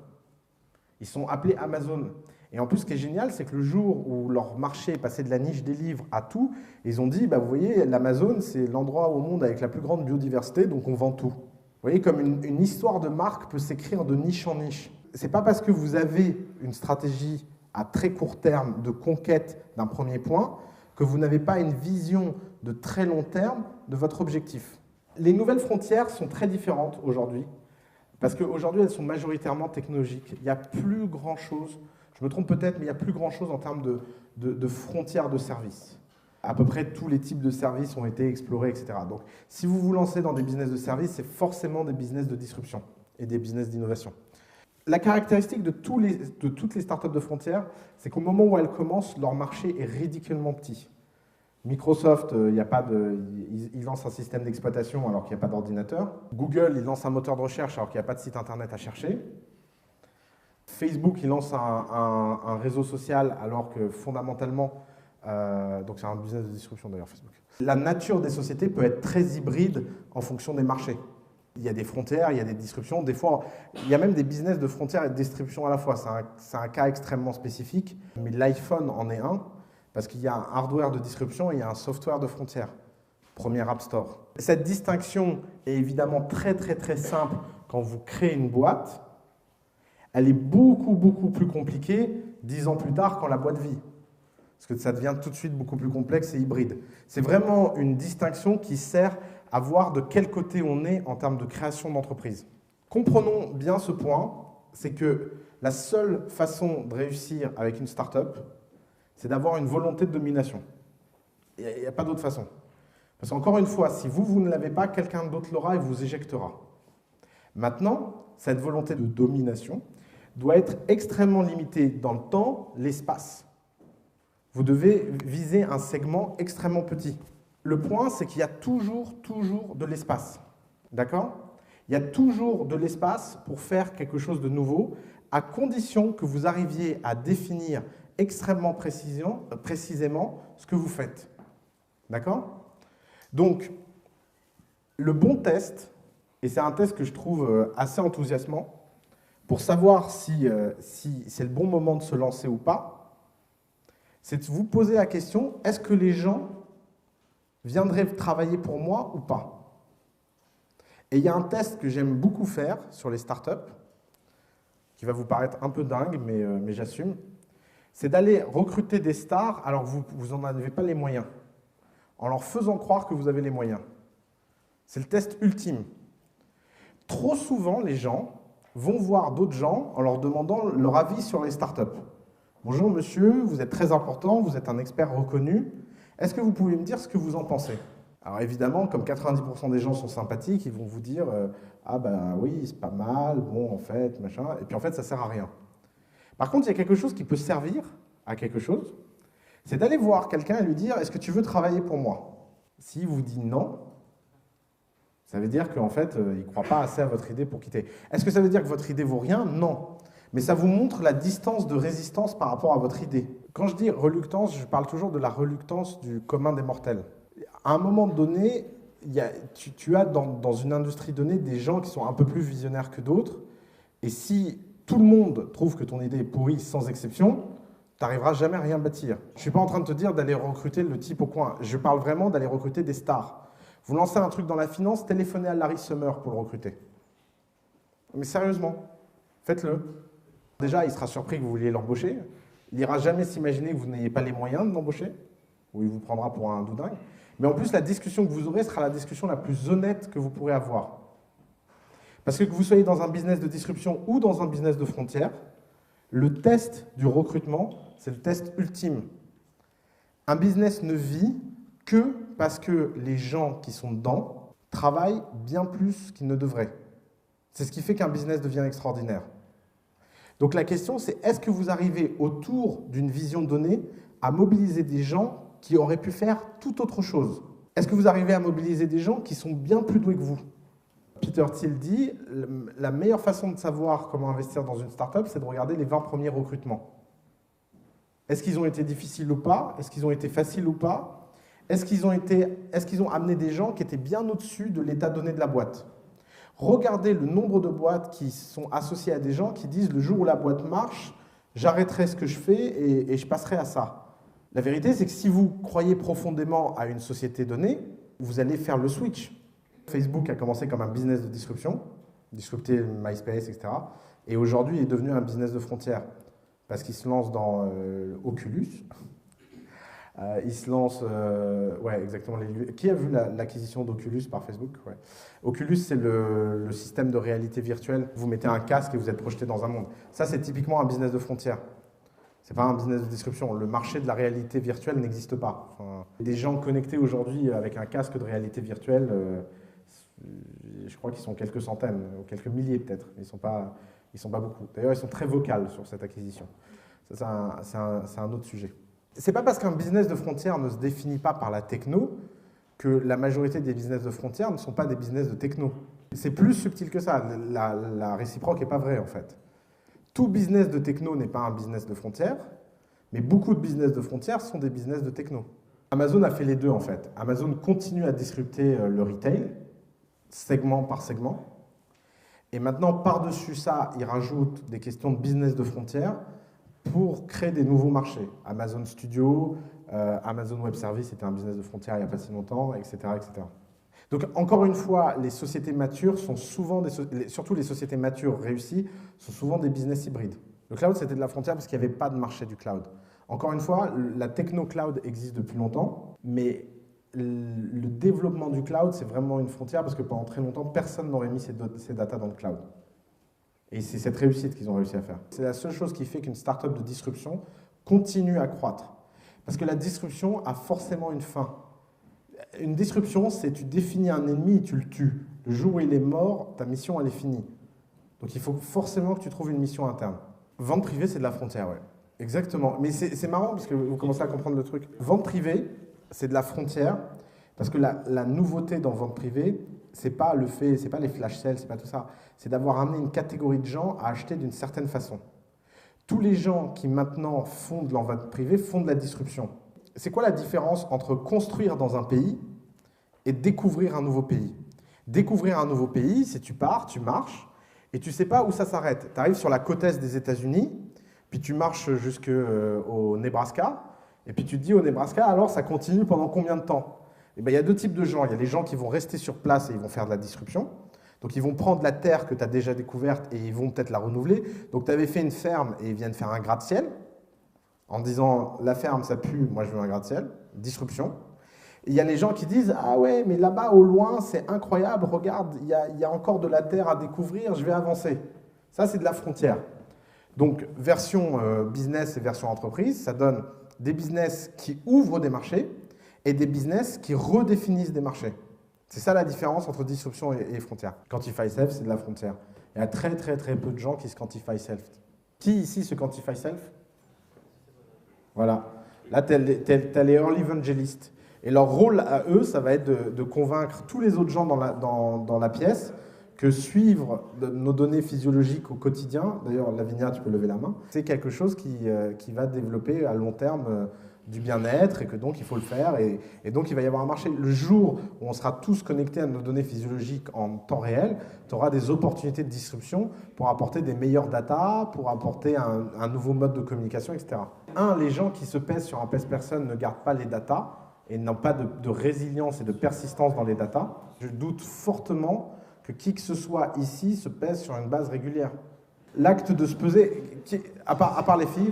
Ils sont appelés Amazon. Et en plus, ce qui est génial, c'est que le jour où leur marché est passé de la niche des livres à tout, ils ont dit, bah, vous voyez, l'Amazon, c'est l'endroit au monde avec la plus grande biodiversité, donc on vend tout. Vous voyez, comme une histoire de marque peut s'écrire de niche en niche. Ce n'est pas parce que vous avez une stratégie à très court terme de conquête d'un premier point que vous n'avez pas une vision de très long terme de votre objectif. Les nouvelles frontières sont très différentes aujourd'hui. Parce qu'aujourd'hui, elles sont majoritairement technologiques. Il n'y a plus grand-chose, je me trompe peut-être, mais il n'y a plus grand-chose en termes de frontières de services. À peu près tous les types de services ont été explorés, etc. Donc, si vous vous lancez dans des business de services, c'est forcément des business de disruption et des business d'innovation. La caractéristique de toutes les startups de frontières, c'est qu'au moment où elles commencent, leur marché est ridiculement petit. Microsoft, il lance un système d'exploitation alors qu'il n'y a pas d'ordinateur. Google, il lance un moteur de recherche alors qu'il n'y a pas de site internet à chercher. Facebook, il lance un réseau social alors que fondamentalement, donc c'est un business de distribution d'ailleurs Facebook. La nature des sociétés peut être très hybride en fonction des marchés. Il y a des frontières, il y a des distributions. Des fois, il y a même des business de frontières et de distribution à la fois. C'est un cas extrêmement spécifique, mais l'iPhone en est un, parce qu'il y a un hardware de distribution et il y a un software de frontières. Premier App Store. Cette distinction est évidemment très simple quand vous créez une boîte. Elle est beaucoup plus compliquée 10 ans plus tard quand la boîte vit. Parce que ça devient tout de suite beaucoup plus complexe et hybride. C'est vraiment une distinction qui sert à voir de quel côté on est en termes de création d'entreprise. Comprenons bien ce point, c'est que la seule façon de réussir avec une start-up, c'est d'avoir une volonté de domination. Il n'y a pas d'autre façon. Parce qu'encore une fois, si vous ne l'avez pas, quelqu'un d'autre l'aura et vous éjectera. Maintenant, cette volonté de domination doit être extrêmement limitée dans le temps, l'espace. Vous devez viser un segment extrêmement petit. Le point, c'est qu'il y a toujours de l'espace. D'accord? Il y a toujours de l'espace pour faire quelque chose de nouveau, à condition que vous arriviez à définir extrêmement précisément ce que vous faites. D'accord? Donc, le bon test, et c'est un test que je trouve assez enthousiasmant, pour savoir si c'est le bon moment de se lancer ou pas, c'est de vous poser la question, est-ce que les gens viendraient travailler pour moi ou pas? Et il y a un test que j'aime beaucoup faire sur les startups, qui va vous paraître un peu dingue, mais j'assume, c'est d'aller recruter des stars alors que vous n'en avez pas les moyens, en leur faisant croire que vous avez les moyens. C'est le test ultime. Trop souvent, les gens vont voir d'autres gens en leur demandant leur avis sur les startups. Bonjour monsieur, vous êtes très important, vous êtes un expert reconnu. Est-ce que vous pouvez me dire ce que vous en pensez? Alors évidemment, comme 90% des gens sont sympathiques, ils vont vous dire ah ben oui, c'est pas mal, bon en fait, machin. Et puis en fait, ça sert à rien. Par contre, il y a quelque chose qui peut servir à quelque chose, c'est d'aller voir quelqu'un et lui dire est-ce que tu veux travailler pour moi? S'il vous dit non, ça veut dire qu'en fait, il ne croit pas assez à votre idée pour quitter. Est-ce que ça veut dire que votre idée vaut rien? Non. Mais ça vous montre la distance de résistance par rapport à votre idée. Quand je dis reluctance, je parle toujours de la reluctance du commun des mortels. À un moment donné, tu as dans une industrie donnée des gens qui sont un peu plus visionnaires que d'autres. Et si tout le monde trouve que ton idée est pourrie sans exception, tu n'arriveras jamais à rien bâtir. Je ne suis pas en train de te dire d'aller recruter le type au coin. Je parle vraiment d'aller recruter des stars. Vous lancez un truc dans la finance, téléphonez à Larry Summer pour le recruter. Mais sérieusement, faites-le. Déjà, il sera surpris que vous vouliez l'embaucher. Il n'ira jamais s'imaginer que vous n'ayez pas les moyens de l'embaucher, ou il vous prendra pour un doudingue. Mais en plus, la discussion que vous aurez sera la discussion la plus honnête que vous pourrez avoir. Parce que vous soyez dans un business de disruption ou dans un business de frontières, le test du recrutement, c'est le test ultime. Un business ne vit que parce que les gens qui sont dedans travaillent bien plus qu'ils ne devraient. C'est ce qui fait qu'un business devient extraordinaire. Donc la question, c'est est-ce que vous arrivez autour d'une vision donnée à mobiliser des gens qui auraient pu faire tout autre chose? Est-ce que vous arrivez à mobiliser des gens qui sont bien plus doués que vous? Peter Thiel dit, la meilleure façon de savoir comment investir dans une startup, c'est de regarder les 20 premiers recrutements. Est-ce qu'ils ont été difficiles ou pas? Est-ce qu'ils ont été faciles ou pas? Est-ce qu'ils ont amené des gens qui étaient bien au-dessus de l'état donné de la boîte? Regardez le nombre de boîtes qui sont associées à des gens qui disent le jour où la boîte marche, j'arrêterai ce que je fais et je passerai à ça. La vérité, c'est que si vous croyez profondément à une société donnée, vous allez faire le switch. Facebook a commencé comme un business de disruption, disrupter MySpace, etc. Et aujourd'hui, il est devenu un business de frontières parce qu'il se lance dans Oculus. Il se lance, ouais, exactement. Qui a vu l'acquisition d'Oculus par Facebook? Ouais. Oculus, c'est le système de réalité virtuelle. Vous mettez un casque et vous êtes projeté dans un monde. Ça, c'est typiquement un business de frontières. C'est pas un business de disruption. Le marché de la réalité virtuelle n'existe pas. Enfin, des gens connectés aujourd'hui avec un casque de réalité virtuelle, je crois qu'ils sont quelques centaines, ou quelques milliers peut-être. Ils sont pas beaucoup. D'ailleurs, ils sont très vocaux sur cette acquisition. Ça, c'est un autre sujet. C'est pas parce qu'un business de frontière ne se définit pas par la techno que la majorité des business de frontière ne sont pas des business de techno. C'est plus subtil que ça. La réciproque n'est pas vraie, en fait. Tout business de techno n'est pas un business de frontière, mais beaucoup de business de frontière sont des business de techno. Amazon a fait les deux, en fait. Amazon continue à disrupter le retail, segment par segment. Et maintenant, par-dessus ça, il rajoute des questions de business de frontière pour créer des nouveaux marchés. Amazon Studio, Amazon Web Service, c'était un business de frontière il n'y a pas si longtemps, etc., etc. Donc, encore une fois, les sociétés matures sont souvent, surtout les sociétés matures réussies, sont souvent des business hybrides. Le cloud, c'était de la frontière parce qu'il n'y avait pas de marché du cloud. Encore une fois, la techno-cloud existe depuis longtemps, mais le développement du cloud, c'est vraiment une frontière parce que pendant très longtemps, personne n'aurait mis ces datas dans le cloud. Et c'est cette réussite qu'ils ont réussi à faire. C'est la seule chose qui fait qu'une startup de disruption continue à croître. Parce que la disruption a forcément une fin. Une disruption, c'est tu définis un ennemi et tu le tues. Le jour où il est mort, ta mission, elle est finie. Donc il faut forcément que tu trouves une mission interne. Vente privée, c'est de la frontière, ouais. Exactement. Mais c'est marrant parce que vous commencez à comprendre le truc. Vente privée, c'est de la frontière parce que la nouveauté dans vente privée, c'est pas le fait, c'est pas les flash sales, c'est pas tout ça. C'est d'avoir amené une catégorie de gens à acheter d'une certaine façon. Tous les gens qui maintenant font de la vente privée font de la disruption. C'est quoi la différence entre construire dans un pays et découvrir un nouveau pays? Découvrir un nouveau pays, c'est tu pars, tu marches, et tu ne sais pas où ça s'arrête. Tu arrives sur la côte est des États-Unis, puis tu marches jusqu'au Nebraska, et puis tu te dis au Nebraska, alors ça continue pendant combien de temps? Et bien, il y a deux types de gens. Il y a les gens qui vont rester sur place et ils vont faire de la disruption. Donc ils vont prendre la terre que tu as déjà découverte et ils vont peut-être la renouveler. Donc tu avais fait une ferme et ils viennent faire un gratte-ciel, en disant la ferme ça pue, moi je veux un gratte-ciel, disruption. Et il y a les gens qui disent ah ouais mais là-bas au loin c'est incroyable, regarde il y a encore de la terre à découvrir, je vais avancer. Ça c'est de la frontière. Donc version business et version entreprise, ça donne des business qui ouvrent des marchés et des business qui redéfinissent des marchés. C'est ça la différence entre disruption et frontière. Quantify Self, c'est de la frontière. Il y a très peu de gens qui se quantify self. Qui ici se quantify self? Voilà. Là, tu as les early evangelists. Et leur rôle à eux, ça va être de convaincre tous les autres gens dans la pièce que suivre nos données physiologiques au quotidien, d'ailleurs, Lavinia, tu peux lever la main, c'est quelque chose qui va développer à long terme du bien-être et que donc il faut le faire et donc il va y avoir un marché. Le jour où on sera tous connectés à nos données physiologiques en temps réel, tu auras des opportunités de disruption pour apporter des meilleures data, pour apporter un nouveau mode de communication, etc. Les gens qui se pèsent sur un pèse-personne ne gardent pas les datas et n'ont pas de résilience et de persistance dans les datas. Je doute fortement que qui que ce soit ici se pèse sur une base régulière. L'acte de se peser, à part les filles,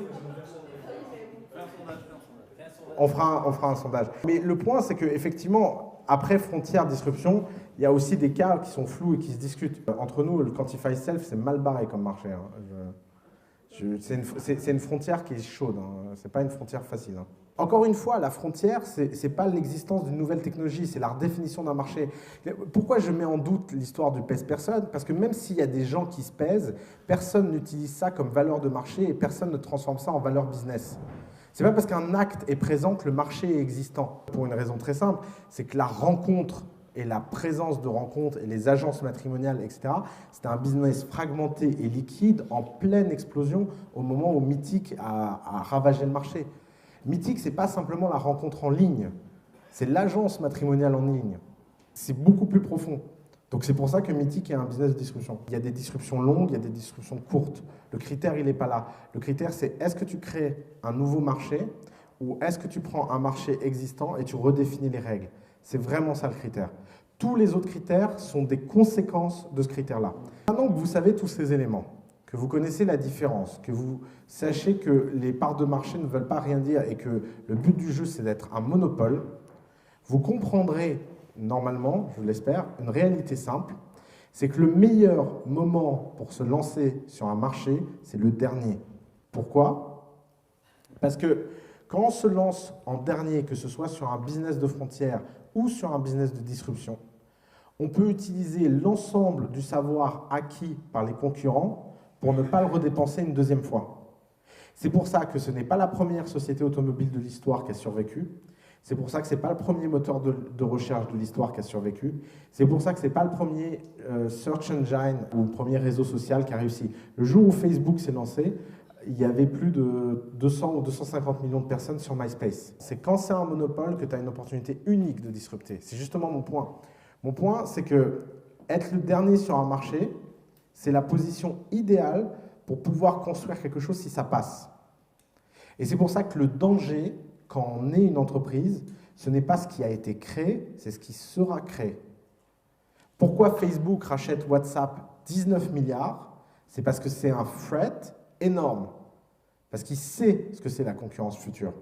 on fera un sondage. Mais le point, c'est qu'effectivement, après frontière, disruption, il y a aussi des cas qui sont flous et qui se discutent. Entre nous, le Quantify Self, c'est mal barré comme marché. C'est une frontière qui est chaude, hein. C'est pas une frontière facile. Hein. Encore une fois, la frontière, c'est pas l'existence d'une nouvelle technologie, c'est la redéfinition d'un marché. Pourquoi je mets en doute l'histoire du pèse-personne? Parce que même s'il y a des gens qui se pèsent, personne n'utilise ça comme valeur de marché et personne ne transforme ça en valeur business. C'est pas parce qu'un acte est présent que le marché est existant. Pour une raison très simple, c'est que la rencontre et la présence de rencontres et les agences matrimoniales, etc., c'était un business fragmenté et liquide en pleine explosion au moment où Mythic a ravagé le marché. Mythic, c'est pas simplement la rencontre en ligne, c'est l'agence matrimoniale en ligne. C'est beaucoup plus profond. Donc c'est pour ça que Mythic est un business de disruption. Il y a des disruptions longues, il y a des disruptions courtes. Le critère, il n'est pas là. Le critère, c'est est-ce que tu crées un nouveau marché ou est-ce que tu prends un marché existant et tu redéfinis les règles? C'est vraiment ça le critère. Tous les autres critères sont des conséquences de ce critère-là. Maintenant que vous savez tous ces éléments, que vous connaissez la différence, que vous sachez que les parts de marché ne veulent pas rien dire et que le but du jeu, c'est d'être un monopole, vous comprendrez normalement, je l'espère, une réalité simple, c'est que le meilleur moment pour se lancer sur un marché, c'est le dernier. Pourquoi? Parce que quand on se lance en dernier, que ce soit sur un business de frontière ou sur un business de disruption, on peut utiliser l'ensemble du savoir acquis par les concurrents pour ne pas le redépenser une deuxième fois. C'est pour ça que ce n'est pas la première société automobile de l'histoire qui a survécu. C'est pour ça que ce n'est pas le premier moteur de recherche de l'histoire qui a survécu. C'est pour ça que ce n'est pas le premier search engine ou le premier réseau social qui a réussi. Le jour où Facebook s'est lancé, il y avait plus de 200 ou 250 millions de personnes sur MySpace. C'est quand c'est un monopole que tu as une opportunité unique de disrupter. C'est justement mon point. Mon point, c'est que être le dernier sur un marché, c'est la position idéale pour pouvoir construire quelque chose si ça passe. Et c'est pour ça que le danger, quand on est une entreprise, ce n'est pas ce qui a été créé, c'est ce qui sera créé. Pourquoi Facebook rachète WhatsApp 19 milliards? C'est parce que c'est un threat énorme. Parce qu'il sait ce que c'est la concurrence future.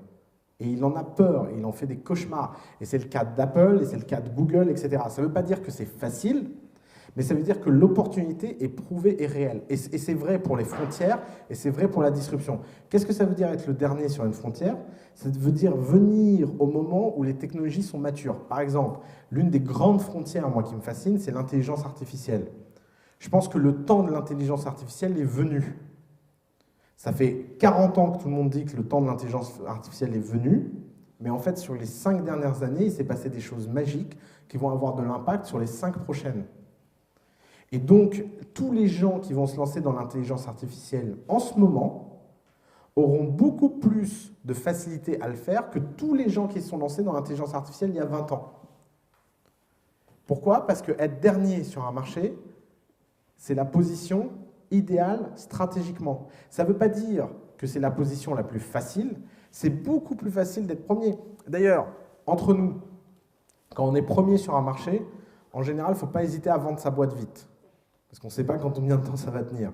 Et il en a peur, et il en fait des cauchemars. Et c'est le cas d'Apple, et c'est le cas de Google, etc. Ça ne veut pas dire que c'est facile, mais ça veut dire que l'opportunité est prouvée et réelle. Et c'est vrai pour les frontières, et c'est vrai pour la disruption. Qu'est-ce que ça veut dire être le dernier sur une frontière? Ça veut dire venir au moment où les technologies sont matures. Par exemple, l'une des grandes frontières, moi, qui me fascine, c'est l'intelligence artificielle. Je pense que le temps de l'intelligence artificielle est venu. Ça fait 40 ans que tout le monde dit que le temps de l'intelligence artificielle est venu, mais en fait, sur les 5 dernières années, il s'est passé des choses magiques qui vont avoir de l'impact sur les 5 prochaines. Et donc, tous les gens qui vont se lancer dans l'intelligence artificielle en ce moment auront beaucoup plus de facilité à le faire que tous les gens qui se sont lancés dans l'intelligence artificielle il y a 20 ans. Pourquoi? Parce que être dernier sur un marché, c'est la position idéale stratégiquement. Ça ne veut pas dire que c'est la position la plus facile, c'est beaucoup plus facile d'être premier. D'ailleurs, entre nous, quand on est premier sur un marché, en général, il ne faut pas hésiter à vendre sa boîte vite. Parce qu'on ne sait pas combien de temps ça va tenir.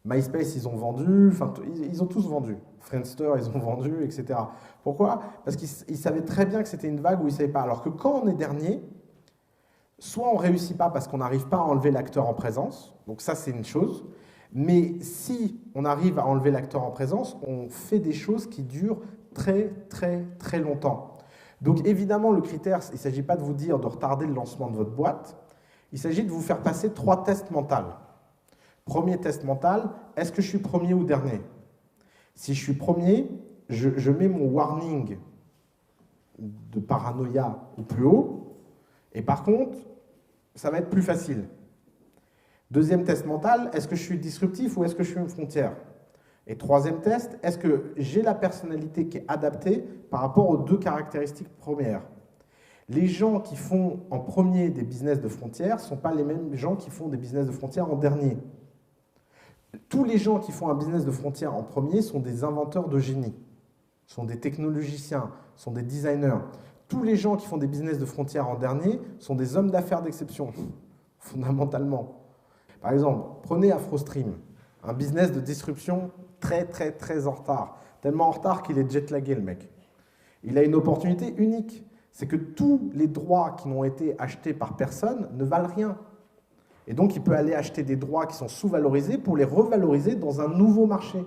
MySpace, ils ont vendu, enfin, ils ont tous vendu. Friendster, ils ont vendu, etc. Pourquoi? Parce qu'ils savaient très bien que c'était une vague où ils ne savaient pas. Alors que quand on est dernier, soit on ne réussit pas parce qu'on n'arrive pas à enlever l'acteur en présence, donc ça c'est une chose, mais si on arrive à enlever l'acteur en présence, on fait des choses qui durent très très très longtemps. Donc évidemment le critère, il ne s'agit pas de vous dire de retarder le lancement de votre boîte, il s'agit de vous faire passer 3 tests mentaux. Premier test mental, est-ce que je suis premier ou dernier? Si je suis premier, je mets mon warning de paranoïa au plus haut, et par contre, ça va être plus facile. Deuxième test mental, est-ce que je suis disruptif ou est-ce que je suis une frontière? Et troisième test, est-ce que j'ai la personnalité qui est adaptée par rapport aux 2 caractéristiques premières? Les gens qui font en premier des business de frontières ne sont pas les mêmes gens qui font des business de frontières en dernier. Tous les gens qui font un business de frontières en premier sont des inventeurs de génie, sont des technologiciens, sont des designers. Tous les gens qui font des business de frontières en dernier sont des hommes d'affaires d'exception, fondamentalement. Par exemple, prenez AfroStream, un business de disruption très très très en retard. Tellement en retard qu'il est jetlagué le mec. Il a une opportunité unique. C'est que tous les droits qui n'ont été achetés par personne ne valent rien. Et donc, il peut aller acheter des droits qui sont sous-valorisés pour les revaloriser dans un nouveau marché.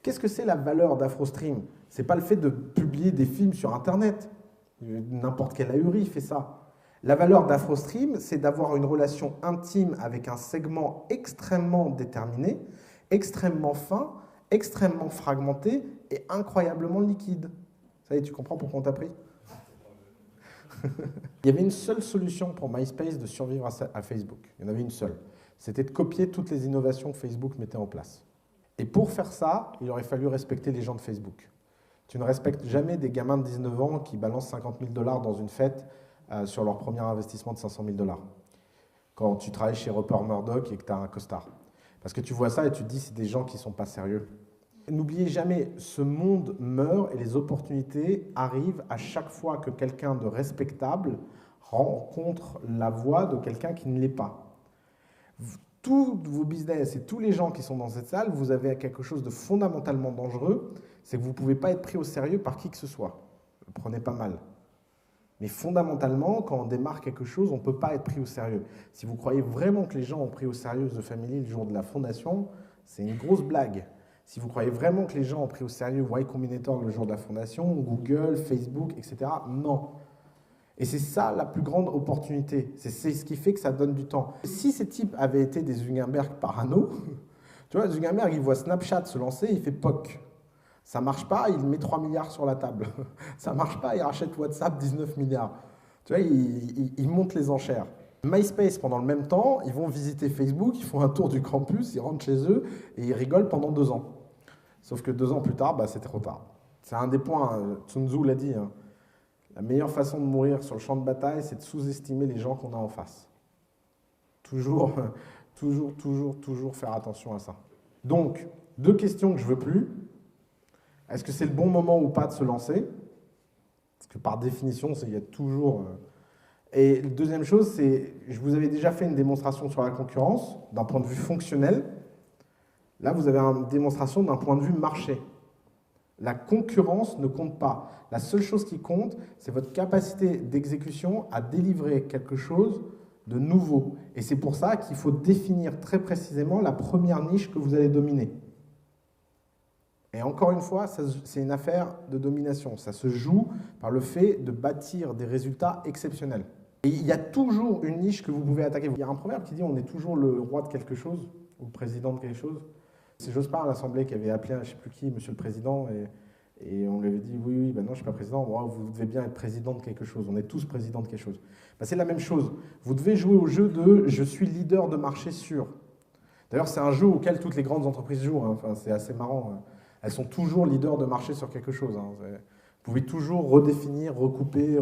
Qu'est-ce que c'est la valeur d'AfroStream? Ce n'est pas le fait de publier des films sur Internet. N'importe quel ahuri fait ça. La valeur d'AfroStream, c'est d'avoir une relation intime avec un segment extrêmement déterminé, extrêmement fin, extrêmement fragmenté et incroyablement liquide. Ça y est, tu comprends pourquoi on t'a pris? Il y avait une seule solution pour MySpace de survivre à Facebook. Il y en avait une seule. C'était de copier toutes les innovations que Facebook mettait en place. Et pour faire ça, il aurait fallu respecter les gens de Facebook. Tu ne respectes jamais des gamins de 19 ans qui balancent 50 000 $ dans une fête sur leur premier investissement de 500 000 $. Quand tu travailles chez Rupert Murdoch et que tu as un costard. Parce que tu vois ça et tu te dis c'est des gens qui ne sont pas sérieux. N'oubliez jamais, ce monde meurt et les opportunités arrivent à chaque fois que quelqu'un de respectable rencontre la voie de quelqu'un qui ne l'est pas. Tous vos business et tous les gens qui sont dans cette salle, vous avez quelque chose de fondamentalement dangereux, c'est que vous ne pouvez pas être pris au sérieux par qui que ce soit. Le prenez pas mal. Mais fondamentalement, quand on démarre quelque chose, on ne peut pas être pris au sérieux. Si vous croyez vraiment que les gens ont pris au sérieux The Family le jour de la fondation, c'est une grosse blague. Si vous croyez vraiment que les gens ont pris au sérieux Y Combinator le jour de la fondation, Google, Facebook, etc., non. Et c'est ça la plus grande opportunité. C'est ce qui fait que ça donne du temps. Si ces types avaient été des Zuckerberg parano, tu vois, Zuckerberg, il voit Snapchat se lancer, il fait POC. Ça ne marche pas, il met 3 milliards sur la table. Ça ne marche pas, il rachète WhatsApp 19 milliards. Tu vois, il monte les enchères. MySpace, pendant le même temps, ils vont visiter Facebook, ils font un tour du campus, ils rentrent chez eux et ils rigolent pendant 2 ans. Sauf que 2 ans plus tard, bah, c'est trop tard. C'est un des points, Sun Tzu l'a dit, hein. La meilleure façon de mourir sur le champ de bataille, c'est de sous-estimer les gens qu'on a en face. Toujours, toujours faire attention à ça. Donc, 2 questions que je veux plus. Est-ce que c'est le bon moment ou pas de se lancer? Parce que par définition, il y a toujours... Et la deuxième chose, c'est, je vous avais déjà fait une démonstration sur la concurrence, d'un point de vue fonctionnel. Là, vous avez une démonstration d'un point de vue marché. La concurrence ne compte pas. La seule chose qui compte, c'est votre capacité d'exécution à délivrer quelque chose de nouveau. Et c'est pour ça qu'il faut définir très précisément la première niche que vous allez dominer. Et encore une fois, c'est une affaire de domination. Ça se joue par le fait de bâtir des résultats exceptionnels. Et il y a toujours une niche que vous pouvez attaquer. Il y a un proverbe qui dit on est toujours le roi de quelque chose, ou le président de quelque chose. C'est Jospin à l'Assemblée qui avait appelé, je ne sais plus qui, monsieur le président, et on lui avait dit oui, ben non, je ne suis pas président, moi, vous devez bien être président de quelque chose. On est tous présidents de quelque chose. Ben, c'est la même chose. Vous devez jouer au jeu de je suis leader de marché sûr. D'ailleurs, c'est un jeu auquel toutes les grandes entreprises jouent. Hein. Enfin, c'est assez marrant. Elles sont toujours leaders de marché sur quelque chose. Hein. Vous pouvez toujours redéfinir, recouper,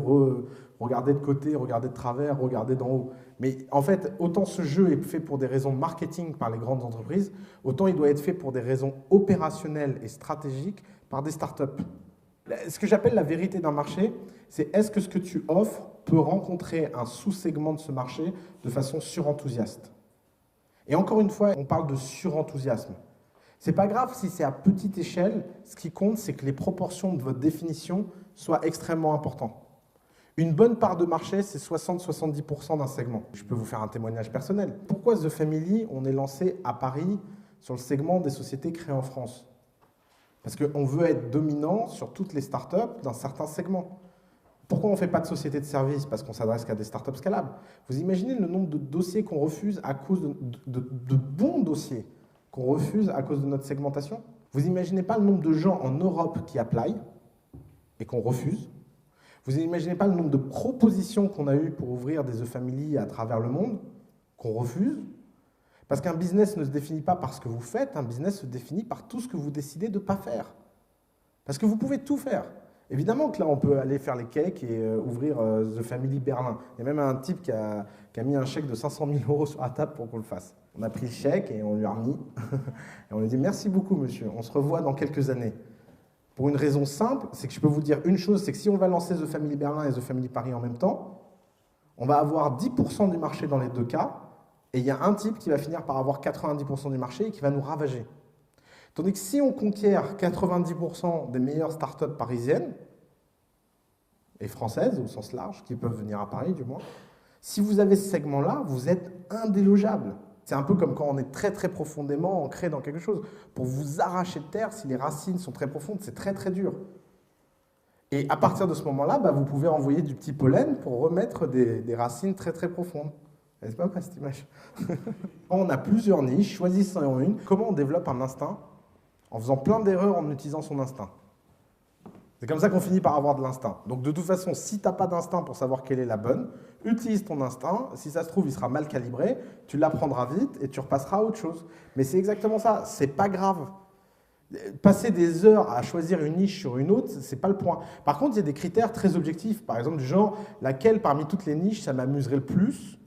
regarder de côté, regarder de travers, regarder d'en haut. Mais en fait, autant ce jeu est fait pour des raisons marketing par les grandes entreprises, autant il doit être fait pour des raisons opérationnelles et stratégiques par des startups. Ce que j'appelle la vérité d'un marché, c'est est-ce que ce que tu offres peut rencontrer un sous-segment de ce marché de façon surenthousiaste. Et encore une fois, on parle de surenthousiasme. C'est pas grave si c'est à petite échelle, ce qui compte, c'est que les proportions de votre définition soient extrêmement importantes. Une bonne part de marché, c'est 60-70% d'un segment. Je peux vous faire un témoignage personnel. Pourquoi The Family, on est lancé à Paris sur le segment des sociétés créées en France? Parce qu'on veut être dominant sur toutes les startups d'un certain segment. Pourquoi on ne fait pas de société de services? Parce qu'on s'adresse qu'à des startups scalables. Vous imaginez le nombre de dossiers qu'on refuse à cause de bons dossiers qu'on refuse à cause de notre segmentation? Vous n'imaginez pas le nombre de gens en Europe qui apply et qu'on refuse? Vous n'imaginez pas le nombre de propositions qu'on a eues pour ouvrir des The Family à travers le monde qu'on refuse? Parce qu'un business ne se définit pas par ce que vous faites, un business se définit par tout ce que vous décidez de ne pas faire. Parce que vous pouvez tout faire. Évidemment que là, on peut aller faire les cakes et ouvrir The Family Berlin. Il y a même un type qui a mis un chèque de 500 000 € sur la table pour qu'on le fasse. On a pris le chèque et on lui a remis. Et on lui a dit « Merci beaucoup, monsieur. On se revoit dans quelques années. » Pour une raison simple, c'est que je peux vous dire une chose, c'est que si on va lancer The Family Berlin et The Family Paris en même temps, on va avoir 10% du marché dans les 2 cas, et il y a un type qui va finir par avoir 90% du marché et qui va nous ravager. Tandis que si on conquiert 90% des meilleures startups parisiennes, et françaises au sens large, qui peuvent venir à Paris du moins, si vous avez ce segment-là, vous êtes indélogeable. C'est un peu comme quand on est très très profondément ancré dans quelque chose. Pour vous arracher de terre, si les racines sont très profondes, c'est très très dur. Et à partir de ce moment-là, bah, vous pouvez envoyer du petit pollen pour remettre des racines très très profondes. C'est pas quoi cette image? On a plusieurs niches, choisissons une. Comment on développe un instinct? En faisant plein d'erreurs en utilisant son instinct. C'est comme ça qu'on finit par avoir de l'instinct. Donc de toute façon, si tu n'as pas d'instinct pour savoir quelle est la bonne, utilise ton instinct. Si ça se trouve, il sera mal calibré, tu l'apprendras vite et tu repasseras à autre chose. Mais c'est exactement ça, c'est pas grave. Passer des heures à choisir une niche sur une autre, c'est pas le point. Par contre, il y a des critères très objectifs. Par exemple, du genre, laquelle parmi toutes les niches, ça m'amuserait le plus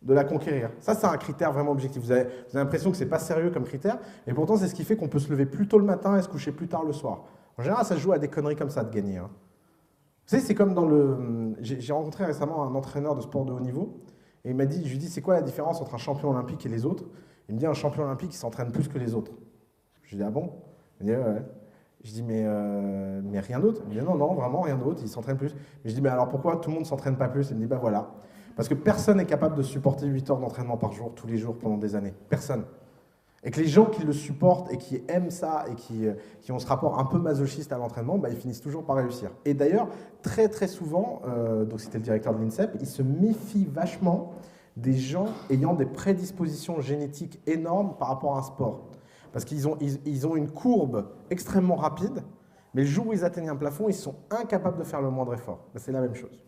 de la conquérir. Ça, c'est un critère vraiment objectif. Vous avez l'impression que c'est pas sérieux comme critère, et pourtant, c'est ce qui fait qu'on peut se lever plus tôt le matin et se coucher plus tard le soir. En général, ça se joue à des conneries comme ça de gagner. Hein. Vous savez, c'est comme dans le... J'ai rencontré récemment un entraîneur de sport de haut niveau, et il m'a dit, je lui dis, c'est quoi la différence entre un champion olympique et les autres? Il me dit, un champion olympique, il s'entraîne plus que les autres. Je lui dis, ah bon? Il me dit, ouais. Je dis, mais rien d'autre? Il me dit, non, non, vraiment rien d'autre, il s'entraîne plus. Mais je dis, mais alors pourquoi tout le monde ne s'entraîne pas plus? Il me dit, bah voilà. Parce que personne n'est capable de supporter 8 heures d'entraînement par jour, tous les jours, pendant des années. Personne. Et que les gens qui le supportent et qui aiment ça et qui ont ce rapport un peu masochiste à l'entraînement, bah, ils finissent toujours par réussir. Et d'ailleurs, très très souvent, donc c'était le directeur de l'INSEP, il se méfie vachement des gens ayant des prédispositions génétiques énormes par rapport à un sport. Parce qu'ils ont une courbe extrêmement rapide, mais le jour où ils atteignent un plafond, ils sont incapables de faire le moindre effort. Ben, c'est la même chose.